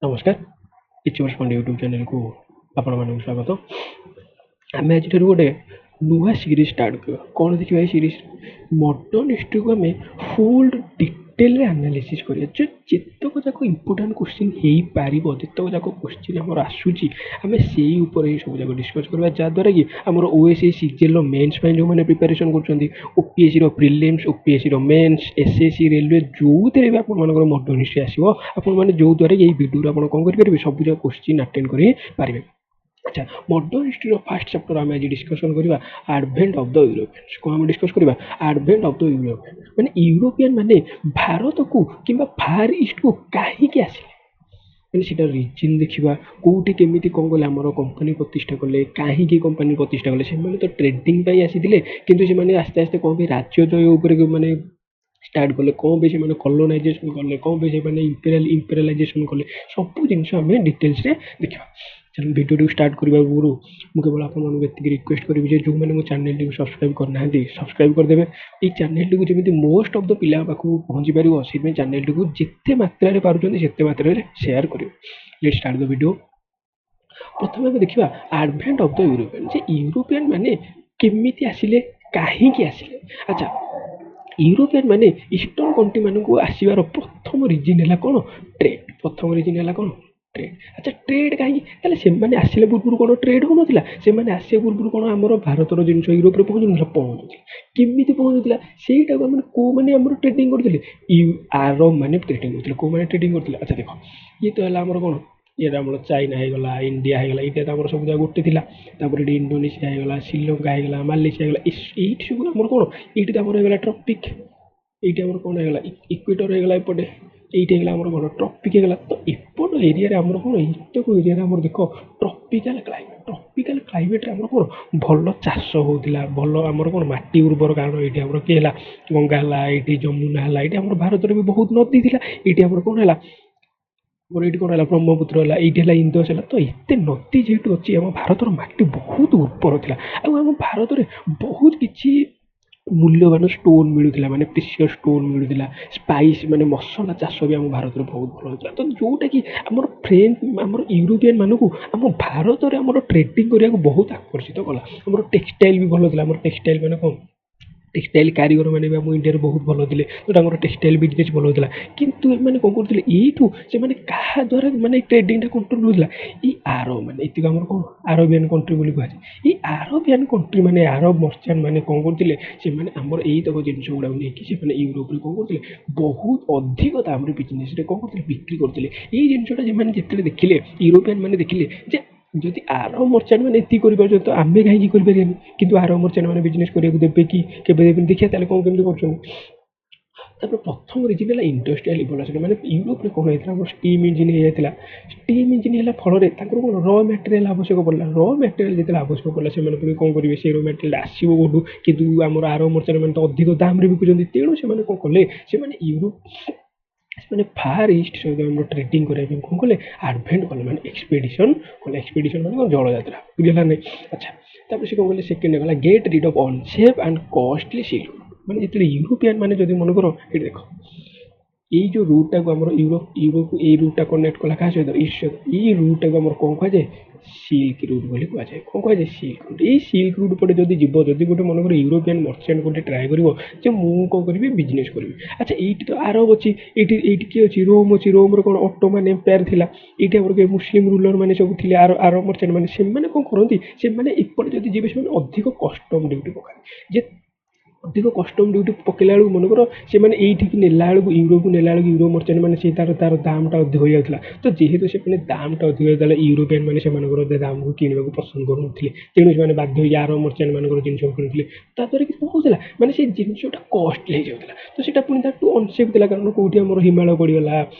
ନମସ୍କାର ଇଚ୍ଛା ବର୍ଷ ୟୁଟ୍ୟୁବ୍ ଚ୍ୟାନେଲକୁ ଆପଣମାନଙ୍କୁ ସ୍ୱାଗତ। ଆମେ ଆଜିଠାରୁ ଗୋଟେ ନୂଆ ସିରିଜ୍ ଷ୍ଟାର୍ଟ କରିବା। କ'ଣ ଦେଖିବା? ଏଇ ସିରିଜ୍ ମଡ଼ର୍ଣ୍ଣ ହିଷ୍ଟ୍ରିକୁ ଆମେ ଫୁଲ୍ ଡିଟେଲରେ ଆନାଲିସିସ୍ କରିବା। ଯେତକ ଯାକ ଇମ୍ପୋର୍ଟାଣ୍ଟ କୋଶ୍ଚିନ୍ ହେଇପାରିବ, ଯେତକ ଯାକ କୋଶ୍ଚିନ୍ ଆମର ଆସୁଛି, ଆମେ ସେଇ ଉପରେ ହିଁ ସବୁ ଯାକ ଡିସ୍କସ୍ କରିବା, ଯାହାଦ୍ୱାରା କି ଆମର OSI CGLର ମେନ୍ସ ପାଇଁ ଯେଉଁମାନେ ପ୍ରିପାରେସନ୍ କରୁଛନ୍ତି, OPSCର ପ୍ରିଲିମ୍ସ, OPSCର ମେନ୍ସ, SSC ରେଲୱେ, ଯେଉଁଥିରେ ବି ଆପଣମାନଙ୍କର ମଡ଼ର୍ଣ୍ଣ ହିଷ୍ଟ୍ରି ଆସିବ, ଆପଣମାନେ ଯେଉଁଦ୍ୱାରା କି ଏଇ ଭିଡ଼ିଓରେ ଆପଣ କ'ଣ କରିପାରିବେ, ସବୁ ଯାକ କୋଶ୍ଚିନ୍ ଆଟେଣ୍ଡ କରିପାରିବେ। ଆଚ୍ଛା, ମଡ଼ର୍ଣ୍ଣ ହିଷ୍ଟ୍ରିର ଫାର୍ଷ୍ଟ ଚାପ୍ଟର ଆମେ ଆଜି ଡିସ୍କସନ୍ କରିବା ଆଡ଼ଭେଣ୍ଟ ଅଫ୍ ଦ ୟୁରୋପିଆନ୍ସ। କ'ଣ ଆମେ ଡିସ୍କସ୍ କରିବା? ଆଡ଼ଭେଣ୍ଟ ଅଫ୍ ଦ ୟୁରୋପିଆନ୍, ମାନେ ୟୁରୋପିଆନ୍ ମାନେ ଭାରତକୁ କିମ୍ବା ଫାର୍ ଇଷ୍ଟକୁ କାହିଁକି ଆସିଲେ, ମାନେ ସେଇଟା ରିଜିନ୍ ଦେଖିବା, କେଉଁଠି କେମିତି କ'ଣ କଲେ, ଆମର କମ୍ପାନୀ ପ୍ରତିଷ୍ଠା କଲେ, କାହିଁକି କମ୍ପାନୀ ପ୍ରତିଷ୍ଠା କଲେ। ସେମାନେ ତ ଟ୍ରେଡ଼ିଂ ପାଇଁ ଆସିଥିଲେ, କିନ୍ତୁ ସେମାନେ ଆସ୍ତେ ଆସ୍ତେ କ'ଣ ପାଇଁ ରାଜ୍ୟଜୟ ଉପରେ ମାନେ ଷ୍ଟାର୍ଟ କଲେ, କ'ଣ ପାଇଁ ସେମାନେ କଲୋନାଇଜେସନ୍ କଲେ, କ'ଣ ପାଇଁ ସେମାନେ ଇମ୍ପେରିଆଲାଇଜେସନ୍ କଲେ, ସବୁ ଜିନିଷ ଆମେ ଡିଟେଲ୍ସରେ ଦେଖିବା। ଚାଲ ଭିଡ଼ିଓଟିକୁ ଷ୍ଟାର୍ଟ କରିବା ପୂର୍ବରୁ ମୁଁ କେବଳ ଆପଣମାନଙ୍କୁ ଏତିକି ରିକ୍ୱେଷ୍ଟ କରିବି ଯେ ଯେଉଁମାନେ ମୋ ଚ୍ୟାନେଲଟିକୁ ସବସ୍କ୍ରାଇବ୍ କରିନାହାନ୍ତି ସବସ୍କ୍ରାଇବ୍ କରିଦେବେ। ଏଇ ଚ୍ୟାନେଲଟିକୁ ଯେମିତି ମୋଷ୍ଟ ଅଫ୍ ଦ ପିଲାଙ୍କ ପାଖକୁ ପହଞ୍ଚି ପାରିବ, ସେଥିପାଇଁ ଚ୍ୟାନେଲଟିକୁ ଯେତେ ମାତ୍ରାରେ ପାରୁଛନ୍ତି ସେତେ ମାତ୍ରାରେ ସେୟାର କରିବେ। Let's start the video. ପ୍ରଥମେ ଆମେ ଦେଖିବା ଆଡ଼ଭେଣ୍ଟ ଅଫ୍ ଦ ୟୁରୋପିଆନ୍, ଯେ ୟୁରୋପିଆନ୍ ମାନେ କେମିତି ଆସିଲେ, କାହିଁକି ଆସିଲେ। ଆଚ୍ଛା, ୟୁରୋପିଆନ୍ ମାନେ ଇଷ୍ଟର୍ଣ୍ଣ କଣ୍ଟ୍ରି ମାନଙ୍କୁ ଆସିବାର ପ୍ରଥମ ରିଜିନ୍ ହେଲା କ'ଣ? ଟ୍ରେଡ୍। ପ୍ରଥମ ରିଜିନ୍ ହେଲା କ'ଣ? ଟ୍ରେଡ୍। ଆଚ୍ଛା, ଟ୍ରେଡ୍ କାହିଁକି? ତାହେଲେ ସେମାନେ ଆସିଲା ପୂର୍ବରୁ କ'ଣ ଟ୍ରେଡ୍ ହେଉନଥିଲା? ସେମାନେ ଆସିବା ପୂର୍ବରୁ କ'ଣ ଆମର ଭାରତର ଜିନିଷ ୟୁରୋପରେ ପହଞ୍ଚୁନଥିଲା? ପହଞ୍ଚୁଥିଲା। କେମିତି ପହଞ୍ଚୁଥିଲା? ସେଇଟାକୁ ଆମେ କେଉଁମାନେ ଆମର ଟ୍ରେଡିଂ କରୁଥିଲେ? ଆରବ ମାନେ ଟ୍ରେଡିଂ କରୁଥିଲେ। କେଉଁମାନେ ଟ୍ରେଡିଂ କରୁଥିଲେ? ଆଚ୍ଛା ଦେଖ, ଇଏ ତ ହେଲା ଆମର କ'ଣ, ଇଏଟା ଆମର ଚାଇନା ହେଇଗଲା, ଇଣ୍ଡିଆ ହେଇଗଲା, ଏଇଟା ତ ଆମର ସବୁ ଜାଗା ଗୋଟେ ଥିଲା। ତାପରେ ଏଠି ଇଣ୍ଡୋନେସିଆ ହେଇଗଲା, ଶ୍ରୀଲଙ୍କା ହେଇଗଲା, ମାଲେସିଆ ହେଇଗଲା, ଏଇଠି ସବୁ ଆମର କ'ଣ, ଏଇଠି ତ ଆମର ହେଇଗଲା ଟ୍ରପିକ୍, ଏଇଠି ଆମର କ'ଣ ହେଇଗଲା, ଇକ୍ୱେଟର ହେଇଗଲା, ଏପଟେ ଏଇଠି ହେଇଗଲା ଆମର କ'ଣ, ଟ୍ରପିକ୍ ହେଇଗଲା। ତ ଏପଟ ଏରିଆରେ ଆମର କ'ଣ, ଏଇତକ ଏରିଆରେ ଆମର ଦେଖ ଟ୍ରପିକାଲ କ୍ଲାଇମେଟ୍। ଟ୍ରପିକାଲ କ୍ଲାଇମେଟ୍ରେ ଆମର କ'ଣ ଭଲ ଚାଷ ହେଉଥିଲା, ଭଲ ଆମର କ'ଣ ମାଟି ଉର୍ବର, କାରଣ ଏଇଠି ଆମର କିଏ ହେଲା, ଗଙ୍ଗା ହେଲା, ଏଇଠି ଯମୁନା ହେଲା, ଏଇଠି ଆମର ଭାରତରେ ବି ବହୁତ ନଦୀ ଥିଲା। ଏଇଠି ଆମର କ'ଣ ହେଲା, ଆମର ଏଇଠି କ'ଣ ହେଲା, ବ୍ରହ୍ମପୁତ୍ର ହେଲା, ଏଇଠି ହେଲା ଇନ୍ଦୋସ ହେଲା। ତ ଏତେ ନଦୀ ଯେହେତୁ ଅଛି, ଆମ ଭାରତର ମାଟି ବହୁତ ଉର୍ବର ଥିଲା, ଆଉ ଆମ ଭାରତରେ ବହୁତ କିଛି ମୂଲ୍ୟବାନ ଷ୍ଟୋନ୍ ମିଳୁଥିଲା, ମାନେ ପ୍ରିସିୟସ୍ ଷ୍ଟୋନ୍ ମିଳୁଥିଲା। ସ୍ପାଇସ୍ ମାନେ ମସଲା ଚାଷ ବି ଆମ ଭାରତରେ ବହୁତ ଭଲ ହେଉଥିଲା। ତ ଯେଉଁଟାକି ଆମର ଆମର ୟୁରୋପିଆନ୍ ମାନଙ୍କୁ ଆମ ଭାରତରେ ଆମର ଟ୍ରେଡିଂ କରିବାକୁ ବହୁତ ଆକର୍ଷିତ କଲା। ଆମର ଟେକ୍ସଟାଇଲ୍ ବି ଭଲ ଥିଲା। ଆମର ଟେକ୍ସଟାଇଲ୍ ମାନେ କ'ଣ, ଟେକ୍ସଟାଇଲ୍ କାରିଗର ମାନେ ବି ଆମ ଇଣ୍ଡିଆରେ ବହୁତ ଭଲ ଥିଲେ, ତ ତାଙ୍କର ଟେକ୍ସଟାଇଲ୍ ବିଜନେସ୍ ଭଲ ହେଉଥିଲା। କିନ୍ତୁ ଏମାନେ କ'ଣ କରୁଥିଲେ, ଏଇଠୁ ସେମାନେ କାହା ଦ୍ୱାରା ମାନେ ଟ୍ରେଡିଂଟା କଣ୍ଟ୍ରୋଲ ହେଉଥିଲା? ଏଇ ଆରବ ମାନେ, ଏତିକି ଆମର କ'ଣ ଆରବିଆନ୍ କଣ୍ଟ୍ରି ବୋଲି କୁହାଯାଏ। ଏଇ ଆରବିଆନ୍ କଣ୍ଟ୍ରି ମାନେ, ଆରବ ମର୍ଚାଣ୍ଟ ମାନେ କ'ଣ କରୁଥିଲେ, ସେମାନେ ଆମର ଏଇତକ ଜିନିଷ ଗୁଡ଼ାକୁ ନେଇକି ସେମାନେ ୟୁରୋପରେ କ'ଣ କରୁଥିଲେ, ବହୁତ ଅଧିକ ଦାମରେ ବିଜନେସ୍ରେ କ'ଣ କରୁଥିଲେ, ବିକ୍ରି କରୁଥିଲେ। ଏଇ ଜିନିଷଟା ସେମାନେ ଯେତେବେଳେ ଦେଖିଲେ, ୟୁରୋପିଆନ୍ ମାନେ ଦେଖିଲେ ଯେ ଯଦି ଆରବ ମର୍ଚାଣ୍ଟ ମାନେ ଏତିକି କରିପାରୁଛନ୍ତି, ତ ଆମେ କାହିଁକି କରିପାରିବାନି? କିନ୍ତୁ ଆରବ ମର୍ଚାଣ୍ଟ ମାନେ ବିଜନେସ୍ କରିବାକୁ ଦେବେ କି କେବେ ଦେବେନି? ଦେଖିବା ତାହେଲେ କ'ଣ କେମିତି କରୁଛନ୍ତି। ତାପରେ ପ୍ରଥମ ରିଜିନ୍ ହେଲା ଇଣ୍ଡଷ୍ଟ୍ରିଆଲ ରିଭଲ୍ୟୁସନ୍। ମାନେ ୟୁରୋପରେ କ'ଣ ହେଇଥିଲା, ଆମର ଷ୍ଟିମ୍ ଇଞ୍ଜିନ୍ ହେଇଯାଇଥିଲା। ଷ୍ଟିମ୍ ଇଞ୍ଜିନ୍ ହେଲା ଫଳରେ ତାଙ୍କର କ'ଣ ର ମ୍ୟାଟେରିଆଲ୍ ଆବଶ୍ୟକ ପଡ଼ିଲା। ର ମ୍ୟାଟେରିଆଲ୍ ଯେତେବେଳେ ଆବଶ୍ୟକ ପଡ଼ିଲା, ସେମାନେ ପୁଣି କ'ଣ କରିବେ, ସେ ର ମ୍ୟାଟେରିଆଲ୍ ଆସିବ କେଉଁଠୁ? କିନ୍ତୁ ଆମର ଆରବ ମର୍ଚାଣ୍ଟ ମାନେ ତ ଅଧିକ ଦାମରେ ବିକୁଛନ୍ତି, ତେଣୁ ସେମାନେ କ'ଣ କଲେ, ସେମାନେ ସେମାନେ ଫାର୍ ଇଷ୍ଟ ସହିତ ଆମର ଟ୍ରେଡିଂ କରିବା ପାଇଁ କ'ଣ କଲେ, ଆଡ଼ଭେଣ୍ଟ କଲେ, ମାନେ ଏକ୍ସପେଡ଼ିସନ୍ କଲେ। ଏକ୍ସପେଡ଼ିସନ୍ ମାନେ କ'ଣ, ଜଳଯାତ୍ରା, ବୁଝିଲା ନାହିଁ? ଆଚ୍ଛା, ତାପରେ ସେ କ'ଣ କଲେ, ସେକେଣ୍ଡ ହେଲା get rid of unsafe and costly silk route. ମାନେ ଯେତେବେଳେ ୟୁରୋପିଆନ୍ ମାନେ ଯଦି ମନେକର, ଏଇଠି ଦେଖ, ଏଇ ଯେଉଁ ରୁଟ୍ଟାକୁ ଆମର ୟୁରୋପକୁ ଏଇ ରୁଟ୍ଟା କନେକ୍ଟ କଲା କାହା ସହିତ, ଇଷ୍ଟ ସହିତ। ଏଇ ରୁଟ୍ଟାକୁ ଆମର କ'ଣ କୁହାଯାଏ, ସିଲ୍କ ରୁଟ୍ ବୋଲି କୁହାଯାଏ। କ'ଣ କୁହାଯାଏ, ସିଲ୍କ ରୁଟ୍। ଏଇ ସିଲ୍କ ରୁଟ୍ ପଟେ ଯଦି ଯିବ, ଯଦି ଗୋଟେ ମନେକର ୟୁରୋପିଆନ୍ ମର୍ଚାଣ୍ଟ ଗୋଟେ ଟ୍ରାଏ କରିବ ଯେ ମୁଁ କ'ଣ କରିବି, ବିଜନେସ୍ କରିବି। ଆଚ୍ଛା, ଏଇଠି ତ ଆରବ ଅଛି, ଏଇଠି କିଏ ଅଛି, ରୋମ୍ ଅଛି। ରୋମ୍ର କ'ଣ ଅଟୋମାନ ଏମ୍ପାୟାର ଥିଲା। ଏଇଠି ଆମର କିଏ ମୁସଲିମ୍ ରୁଲର ମାନେ ସବୁ ଥିଲେ, ଆରବ ମର୍ଚାଣ୍ଟ ମାନେ। ସେମାନେ କ'ଣ କରନ୍ତି, ସେମାନେ ଏପଟେ ଯଦି ଯିବେ, ସେମାନେ ଅଧିକ କଷ୍ଟମ୍ ଡ୍ୟୁଟି ପକାନ୍ତି। ଯେ ଅଧିକ କଷ୍ଟମ୍ ଡ୍ୟୁଟି ପକେଇଲା ବେଳକୁ ମନେକର ସେମାନେ ଏଇଠିକି ନେଲା ବେଳକୁ, ୟୁରୋପକୁ ନେଲା ବେଳକୁ ୟୁରୋ ମର୍ଚାଣ୍ଟ ମାନେ ସେ ତାର ଦାମଟା ଅଧିକ ହେଇଯାଉଥିଲା। ତ ଯେହେତୁ ସେମାନେ ଦାମଟା ଅଧିକ ହେଇଯାଉଥିଲା, ୟୁରୋପିଆନ୍ ମାନେ ସେମାନଙ୍କର ଦାମକୁ କିଣିବାକୁ ପସନ୍ଦ କରୁନଥିଲେ, ତେଣୁ ସେମାନେ ବାଧ୍ୟ ହୋଇକି ଆରବ ମର୍ଚାଣ୍ଟ ମାନଙ୍କର ଜିନିଷ କିଣୁଥିଲେ। ତାଦ୍ୱାରା କି କ'ଣ ହେଉଥିଲା, ମାନେ ସେ ଜିନିଷଟା କଷ୍ଟଲି ହେଇଯାଉଥିଲା। ତ ସେଇଟା ପୁଣି ତାଠୁ ଅନସେଫ୍ ଥିଲା, କାରଣ କେଉଁଠି ଆମର ହିମାଳୟ ପଡ଼ିଗଲା,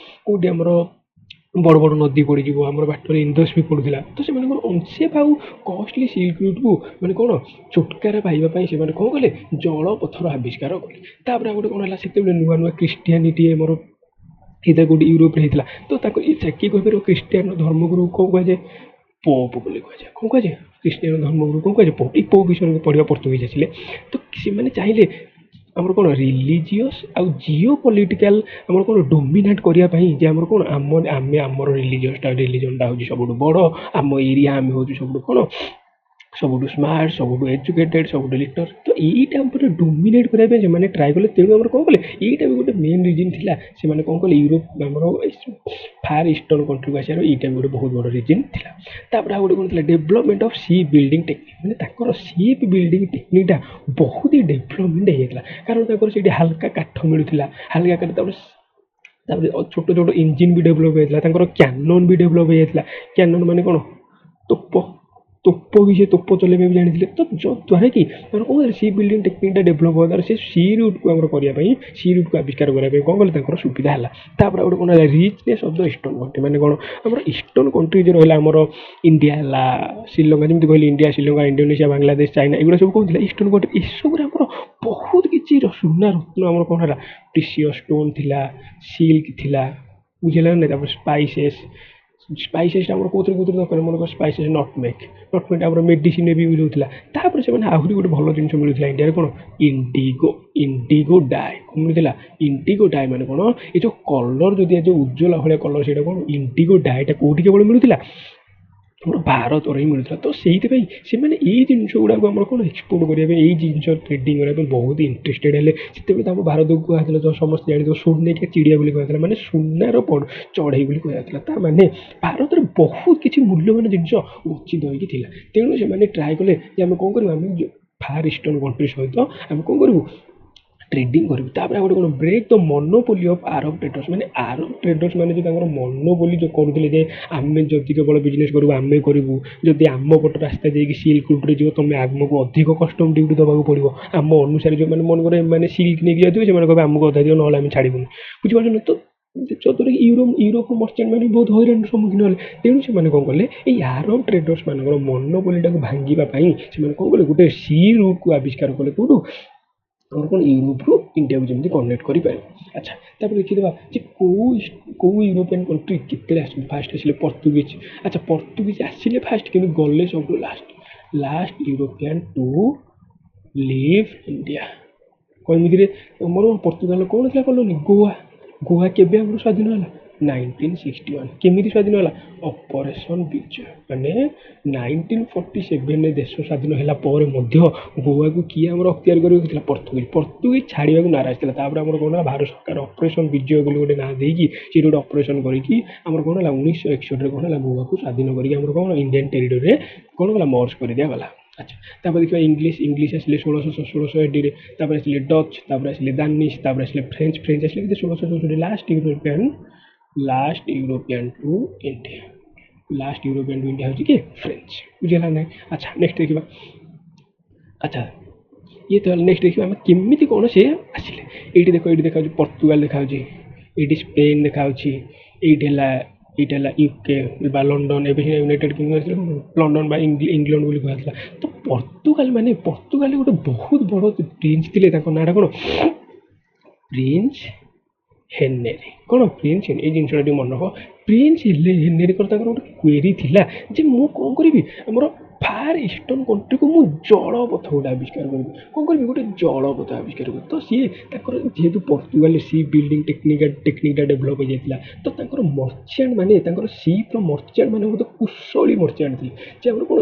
କେଉଁଠି ଆମର ବଡ଼ ବଡ଼ ନଦୀ ପଡ଼ିଯିବ, ଆମର ବାଟରେ ଇଣ୍ଡସ୍ ବି ପଡ଼ୁଥିଲା। ତ ସେମାନଙ୍କର ଅନସେଫ୍ ଆଉ କଷ୍ଟଲି ସିଲ୍କ ରୁଟ୍କୁ ମାନେ କ'ଣ ଛୁଟକାରା ପାଇବା ପାଇଁ ସେମାନେ କ'ଣ କଲେ, ଜଳପଥର ଆବିଷ୍କାର କଲେ। ତାପରେ ଆଉ ଗୋଟେ କ'ଣ ହେଲା, ସେତେବେଳେ ନୂଆ ନୂଆ ଖ୍ରୀଷ୍ଟିଆନିଟି ଆମର ହେଇଥିଲା, କେଉଁଠି ୟୁରୋପରେ ହେଇଥିଲା। ତ ତାକୁ କିଏ କହିପାରିବ, ଖ୍ରୀଷ୍ଟିଆନ ଧର୍ମଗୁରୁ କ'ଣ କୁହାଯାଏ, ପୋପ୍ ବୋଲି କୁହାଯାଏ। କ'ଣ କୁହାଯାଏ, ଖ୍ରୀଷ୍ଟିଆନ ଧର୍ମଗୁରୁ କ'ଣ କୁହାଯାଏ, ପୋପ୍। ଏଇ ପୋପ୍ ବିଷୟରେ ପଢ଼ିବା, ପର୍ତ୍ତୁଗୀଜ ଆସିଲେ। ତ ସେମାନେ ଚାହିଁଲେ ଆମର କ'ଣ ରିଲିଜିୟସ୍ ଆଉ ଜିଓ ପଲିଟିକାଲ ଆମର କ'ଣ ଡୋମିନେଟ୍ କରିବା ପାଇଁ ଯେ ଆମର କ'ଣ ଆମେ ଆମର ରିଲିଜନଟା ହେଉଛି ସବୁଠୁ ବଡ଼, ଆମ ଏରିଆ ଆମେ ହେଉଛୁ ସବୁଠୁ କ'ଣ ସବୁଠୁ ସ୍ମାର୍ଟ, ସବୁଠୁ ଏଜୁକେଟେଡ୍, ସବୁଠୁ ଲିଟର। ତ ଏଇଟା ଉପରେ ଡୋମିନେଟ୍ କରିବା ପାଇଁ ସେମାନେ ଟ୍ରାଏ କଲେ। ତେଣୁ ଆମର କ'ଣ କଲେ, ଏଇଟା ବି ଗୋଟେ ମେନ୍ ରିଜିନ୍ ଥିଲା। ସେମାନେ କ'ଣ କଲେ, ୟୁରୋପ ଆମର ଫାର୍ ଇଷ୍ଟର୍ଣ୍ଣ କଣ୍ଟ୍ରିକୁ ଆସିବାର ଏଇଟା ବି ଗୋଟେ ବହୁତ ବଡ଼ ରିଜିନ୍ ଥିଲା। ତାପରେ ଆଉ ଗୋଟେ କ'ଣ ଥିଲା, development of ship building technique. ମାନେ ତାଙ୍କର ସିପ୍ ବିଲ୍ଡିଂ ଟେକ୍ନିକ୍ଟା ବହୁତ ହି ଡେଭଲପମେଣ୍ଟ ହେଇଯାଇଥିଲା, କାରଣ ତାଙ୍କର ସେଇଠି ହାଲକା କାଠ ମିଳୁଥିଲା। ହାଲକା କାଠ ତାପରେ ଛୋଟ ଛୋଟ ଇଞ୍ଜିନ୍ ବି ଡେଭଲପ୍ ହେଇଯାଇଥିଲା। ତାଙ୍କର କ୍ୟାନନ୍ ବି ଡେଭଲପ୍ ହେଇଯାଇଥିଲା। କ୍ୟାନନ୍ ମାନେ କ'ଣ, ତୋପ ବି ସେ ତୋପ ଚଲେଇବା ବି ଜାଣିଥିଲେ। ତ ଯଦ୍ୱାରା କି ତାଙ୍କର କ'ଣ କଲେ, ସି ବିଲ୍ଡିଂ ଟେକ୍ନିକ୍ଟା ଡେଭଲପ୍ ହେବା ଦ୍ୱାରା ସେ ସି ରୁଟ୍କୁ ଆମର କରିବା ପାଇଁ, ସି ରୁଟ୍କୁ ଆବିଷ୍କାର କରିବା ପାଇଁ କ'ଣ କଲେ, ତାଙ୍କର ସୁବିଧା ହେଲା। ତାପରେ ଆଉ ଗୋଟେ କ'ଣ ହେଲା, ରିଚ୍ନେସ୍ ଅଫ୍ ଦ ଇଷ୍ଟର୍ଣ୍ଣ କଣ୍ଟ୍ରି। ମାନେ କ'ଣ, ଆମର ଇଷ୍ଟର୍ଣ୍ଣ କଣ୍ଟ୍ରି ଯେ ରହିଲା ଆମର ଇଣ୍ଡିଆ ହେଲା, ଶ୍ରୀଲଙ୍କା, ଯେମିତି କହିଲେ India, Sri Lanka, Indonesia, Bangladesh, China, ଏଗୁଡ଼ା ସବୁ କ'ଣ ଥିଲା, ଇଷ୍ଟର୍ଣ୍ଣ କଣ୍ଟ୍ରି। ଏସବୁରେ ଆମର ବହୁତ କିଛି ସୁନା ରତ୍ନ ଆମର କ'ଣ ହେଲା, ପ୍ରିସିୟସ୍ ଷ୍ଟୋନ୍ ଥିଲା, ସିଲ୍କ ଥିଲା, ବୁଝିଲା ନା। ତାପରେ ସ୍ପାଇସେସ୍ଟା ଆମର କୋଉଥିରେ ଦରକାର, ମନେକର ସ୍ପାଇସେସ୍ ନଟମେଗ୍ ଆମର ମେଡ଼ିସିନ୍ରେ ବି ୟୁଜ୍ ହେଉଥିଲା। ତାପରେ ସେମାନେ ଆହୁରି ଗୋଟେ ଭଲ ଜିନିଷ ମିଳୁଥିଲା ଇଣ୍ଡିଆରେ, କ'ଣ, ଇଣ୍ଡିଗୋ ଡାଏ ମିଳୁଥିଲା। ଇଣ୍ଡିଗୋ ଡାଏ ମାନେ କ'ଣ, ଏ ଯେଉଁ କଲର୍, ଯଦି ଏ ଯେଉଁ ଉଜ୍ଜଳ ଭଳିଆ କଲର୍, ସେଇଟା କ'ଣ, ଇଣ୍ଡିଗୋ ଡାଏଟା କେଉଁଠି କେବଳ ମିଳୁଥିଲା, ଆମର ଭାରତରେ ହିଁ ମିଳୁଥିଲା। ତ ସେଇଥିପାଇଁ ସେମାନେ ଏଇ ଜିନିଷ ଗୁଡ଼ାକୁ ଆମର କ'ଣ, ଏକ୍ସପୋର୍ଟ କରିବା ପାଇଁ, ଏଇ ଜିନିଷ ଟ୍ରେଡ଼ିଂ କରିବା ପାଇଁ ବହୁତ ଇଣ୍ଟରେଷ୍ଟେଡ଼ ହେଲେ। ସେତେବେଳେ ତ ଆମ ଭାରତକୁ କୁହାଯାଇଥିଲା, ତ ସମସ୍ତେ ଜାଣିଥିବ, ସୋନେକା ଚିଡ଼ିଆ ବୋଲି କୁହାଯାଇଥିଲା, ମାନେ ସୁନାର ଚଢ଼େଇ ବୋଲି କୁହାଯାଇଥିଲା। ତା ମାନେ ଭାରତରେ ବହୁତ କିଛି ମୂଲ୍ୟବାନ ଜିନିଷ ଗଚ୍ଛିତ ହୋଇକି ଥିଲା। ତେଣୁ ସେମାନେ ଟ୍ରାଏ କଲେ ଯେ ଆମେ କ'ଣ କରିବୁ, ଆମେ ଫାର୍ ଇଷ୍ଟର୍ଣ୍ଣ କଣ୍ଟ୍ରି ସହିତ ଆମେ କ'ଣ କରିବୁ, ଟ୍ରେଡ଼ିଂ କରିବୁ। ତାପରେ ଆଉ ଗୋଟେ କ'ଣ, break the monopoly of Arab traders. ମାନେ ଆରବ ଟ୍ରେଡର୍ସ ମାନେ ଯେ ତାଙ୍କର ମନୋପୋଲି ଯେଉଁ କରୁଥିଲେ, ଯେ ଆମେ ଯଦି କେବଳ ବିଜନେସ୍ କରିବୁ, ଆମେ କରିବୁ, ଯଦି ଆମ ପଟ ରାସ୍ତା ଦେଇକି ସିଲ୍କ ରୁଟ୍ରେ ଯିବ, ତୁମେ ଆମକୁ ଅଧିକ କଷ୍ଟମ୍ ଡ୍ୟୁଟି ଦେବାକୁ ପଡ଼ିବ। ଆମ ଅନୁସାରେ ଯେଉଁମାନେ ମନେକର ଏମାନେ ସିଲ୍କ ନେଇକି ଯାଉଥିବେ, ସେମାନେ କହିବେ ଆମକୁ ଅଧା ଦିଅ, ନହେଲେ ଆମେ ଛାଡ଼ିବୁନି। ବୁଝିପାରୁଛନ୍ତି ତ, ଯଦ୍ୱାରା କି ୟୁରୋପ ମର୍ଚେଣ୍ଟ ମାନେ ବହୁତ ହଇରାଣର ସମ୍ମୁଖୀନ ହେଲେ। ତେଣୁ ସେମାନେ କ'ଣ କଲେ, ଏଇ ଆରବ ଟ୍ରେଡର୍ସ ମାନଙ୍କର ମନୋପୋଲିଟାକୁ ଭାଙ୍ଗିବା ପାଇଁ ସେମାନେ କ'ଣ କଲେ, ଗୋଟେ ସି ରୁଟ୍କୁ ଆବିଷ୍କାର କଲେ। କେଉଁଠୁ, ଆମର କ'ଣ, ୟୁରୋପରୁ ଇଣ୍ଡିଆକୁ ଯେମିତି କନେକ୍ଟ କରିପାରିବ। ଆଚ୍ଛା, ତାପରେ ଦେଖିଦେବା ଯେ କେଉଁ ୟୁରୋପିଆନ୍ କଣ୍ଟ୍ରି କେତେବେଳେ ଆସିଲେ। ଫାଷ୍ଟ ଆସିଲେ ପର୍ତ୍ତୁଗୀଜ। ଆଚ୍ଛା, ପର୍ତ୍ତୁଗୀଜ ଆସିଲେ ଫାଷ୍ଟ, କିନ୍ତୁ ଗଲେ ସବୁଠୁ last European to leave India. ଏମିତିରେ ଆମର ପର୍ତ୍ତୁଗାଲ କ'ଣ ଥିଲା, କଲୋନି, ଗୋଆ କେବେ ଆମର ସ୍ୱାଧୀନ ହେଲା, 1961। କେମିତି ସ୍ୱାଧୀନ ହେଲା, ଅପରେସନ୍ ବିଜୟ। ମାନେ 1947ରେ ଦେଶ ସ୍ୱାଧୀନ ହେଲା ପରେ ମଧ୍ୟ ଗୋଆକୁ କିଏ ଆମର ଅକ୍ତିଆର କରିବାକୁ ଥିଲା, ପର୍ତ୍ତୁଗୀଜ ଛାଡ଼ିବାକୁ ନାରାଜ ଥିଲା। ତାପରେ ଆମର କ'ଣ ହେଲା, ଭାରତ ସରକାର ଅପରେସନ୍ ବିଜୟ ବୋଲି ଗୋଟେ ନାଁ ଦେଇକି ସେଇଠି ଗୋଟେ ଅପରେସନ୍ କରିକି ଆମର କ'ଣ ହେଲା, 1961ରେ କ'ଣ ହେଲା, ଗୋଆକୁ ସ୍ୱାଧୀନ କରିକି ଆମର କ'ଣ, ଇଣ୍ଡିଆନ୍ ଟେରିଟୋରିରେ କ'ଣ ହେଲା, ମର୍ଜ କରିଦିଆଗଲା। ଆଚ୍ଛା, ତାପରେ ଦେଖିବା ଇଂଲିଶ ଆସିଲେ 1680ରେ। ତାପରେ ଆସିଲେ ଡଚ୍, ତାପରେ ଆସିଲେ ଦାନିଶ, ତାପରେ ଆସିଲେ ଫ୍ରେଞ୍ଚ ଆସିଲେ କେତେ, 1664। ଲାଷ୍ଟ ୟୁରୋପିଆନ୍ ଟୁ ଇଣ୍ଡିଆ ହେଉଛି କି ଫ୍ରେଞ୍ଚ। ବୁଝିଲା ନାହିଁ। ଆଚ୍ଛା, ନେକ୍ସଟ ଦେଖିବା। ଆଚ୍ଛା, ଇଏ ତ ନେକ୍ସଟ ଦେଖିବା ଆମେ କେମିତି କ'ଣ ସେ ଆସିଲେ। ଏଇଠି ଦେଖାଯାଉଛି ପର୍ତ୍ତୁଗାଲ, ଦେଖାଯାଉଛି ଏଇଠି ସ୍ପେନ୍, ଦେଖାଯାଉଛି ଏଇଟା ହେଲା ୟୁକେ ବା ଲଣ୍ଡନ। ଏବେ ସିନା ୟୁନାଇଟେଡ୍ କିଙ୍ଗଡମ୍ ଆସିଲା, ଲଣ୍ଡନ ବା ଇଂଲଣ୍ଡ ବୋଲି କୁହାଯାଇଥିଲା। ତ ପର୍ତ୍ତୁଗାଲ ଗୋଟେ ବହୁତ ବଡ଼ ପ୍ରିନ୍ସ ଥିଲେ। ତାଙ୍କ ନାଁଟା କ'ଣ, ପ୍ରିନ୍ସ ହେନରୀ। କ'ଣ, ପ୍ରିନ୍ସ ହେନରୀ। ଏଇ ଜିନିଷଟା ଟିକେ ମନେ ରଖ। ପ୍ରିନ୍ସ ହେନରୀଙ୍କର ତାଙ୍କର ଗୋଟେ କ୍ୱେରି ଥିଲା ଯେ ମୁଁ କ'ଣ କରିବି, ଆମର ଫାର୍ ଇଷ୍ଟର୍ଣ୍ଣ କଣ୍ଟ୍ରିକୁ ମୁଁ ଜଳପଥ ଗୋଟେ ଆବିଷ୍କାର କରିବି। କ'ଣ କରିବି, ଗୋଟେ ଜଳପଥ ଆବିଷ୍କାର କରିବି। ତ ସିଏ ତାଙ୍କର ଯେହେତୁ ପର୍ତ୍ତୁଗାଲରେ ସି ବିଲ୍ଡିଂ ଟେକ୍ନିକ୍ଟା ଡେଭଲପ୍ ହେଇଯାଇଥିଲା, ତ ତାଙ୍କର ମର୍ଚେଣ୍ଟ ମାନେ, ତାଙ୍କର ସିପ୍ର ମର୍ଚେଣ୍ଟ ମାନେ ବହୁତ କୁଶଳୀ ମର୍ଚେଣ୍ଟ ଥିଲେ। ଯେ ଆମର କ'ଣ,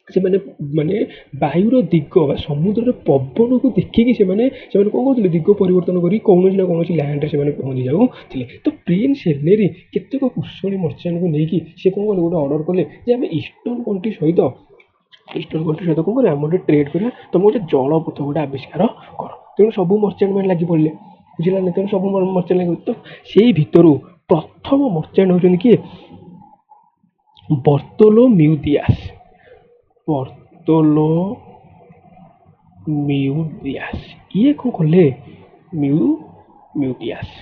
ସେମାନେ ମାନେ ବାୟୁର ଦିଗ ବା ସମୁଦ୍ରର ପବନକୁ ଦେଖିକି ସେମାନେ କ'ଣ କରୁଥିଲେ, ଦିଗ ପରିବର୍ତ୍ତନ କରି କୌଣସି ନା କୌଣସି ଲ୍ୟାଣ୍ଡରେ ସେମାନେ ପହଞ୍ଚି ଯାଉଥିଲେ। ତ ପ୍ରିନ୍ସ ହେନରୀ କେତେକ କୁଶଳୀ ମର୍ଚେଣ୍ଟକୁ ନେଇକି ସେ କ'ଣ କଲେ, ଗୋଟେ ଅର୍ଡ଼ର କଲେ ଯେ ଆମେ ଇଷ୍ଟର୍ଣ୍ଣ କଣ୍ଟ୍ରି ସହିତ କ'ଣ କରିବା, ଆମେ ଗୋଟେ ଟ୍ରେଡ୍ କରିବା, ତୁମେ ଗୋଟେ ଜଳପଥ ଗୋଟେ ଆବିଷ୍କାର କର। ତେଣୁ ସବୁ ମର୍ଚେଣ୍ଟ ମାନେ ଲାଗି ପଡ଼ିଲେ। ବୁଝିଲା ନା। ତେଣୁ ସବୁ ମର୍ଚେଣ୍ଟ ଲାଗି, ତ ସେଇ ଭିତରୁ ପ୍ରଥମ ମର୍ଚେଣ୍ଟ ହେଉଛନ୍ତି କିଏ, ବର୍ତ୍ତୋଲୋମିଉ ଦିଆସ୍। ଇଏ କ'ଣ କଲେ, ମିଉଟିଆସ୍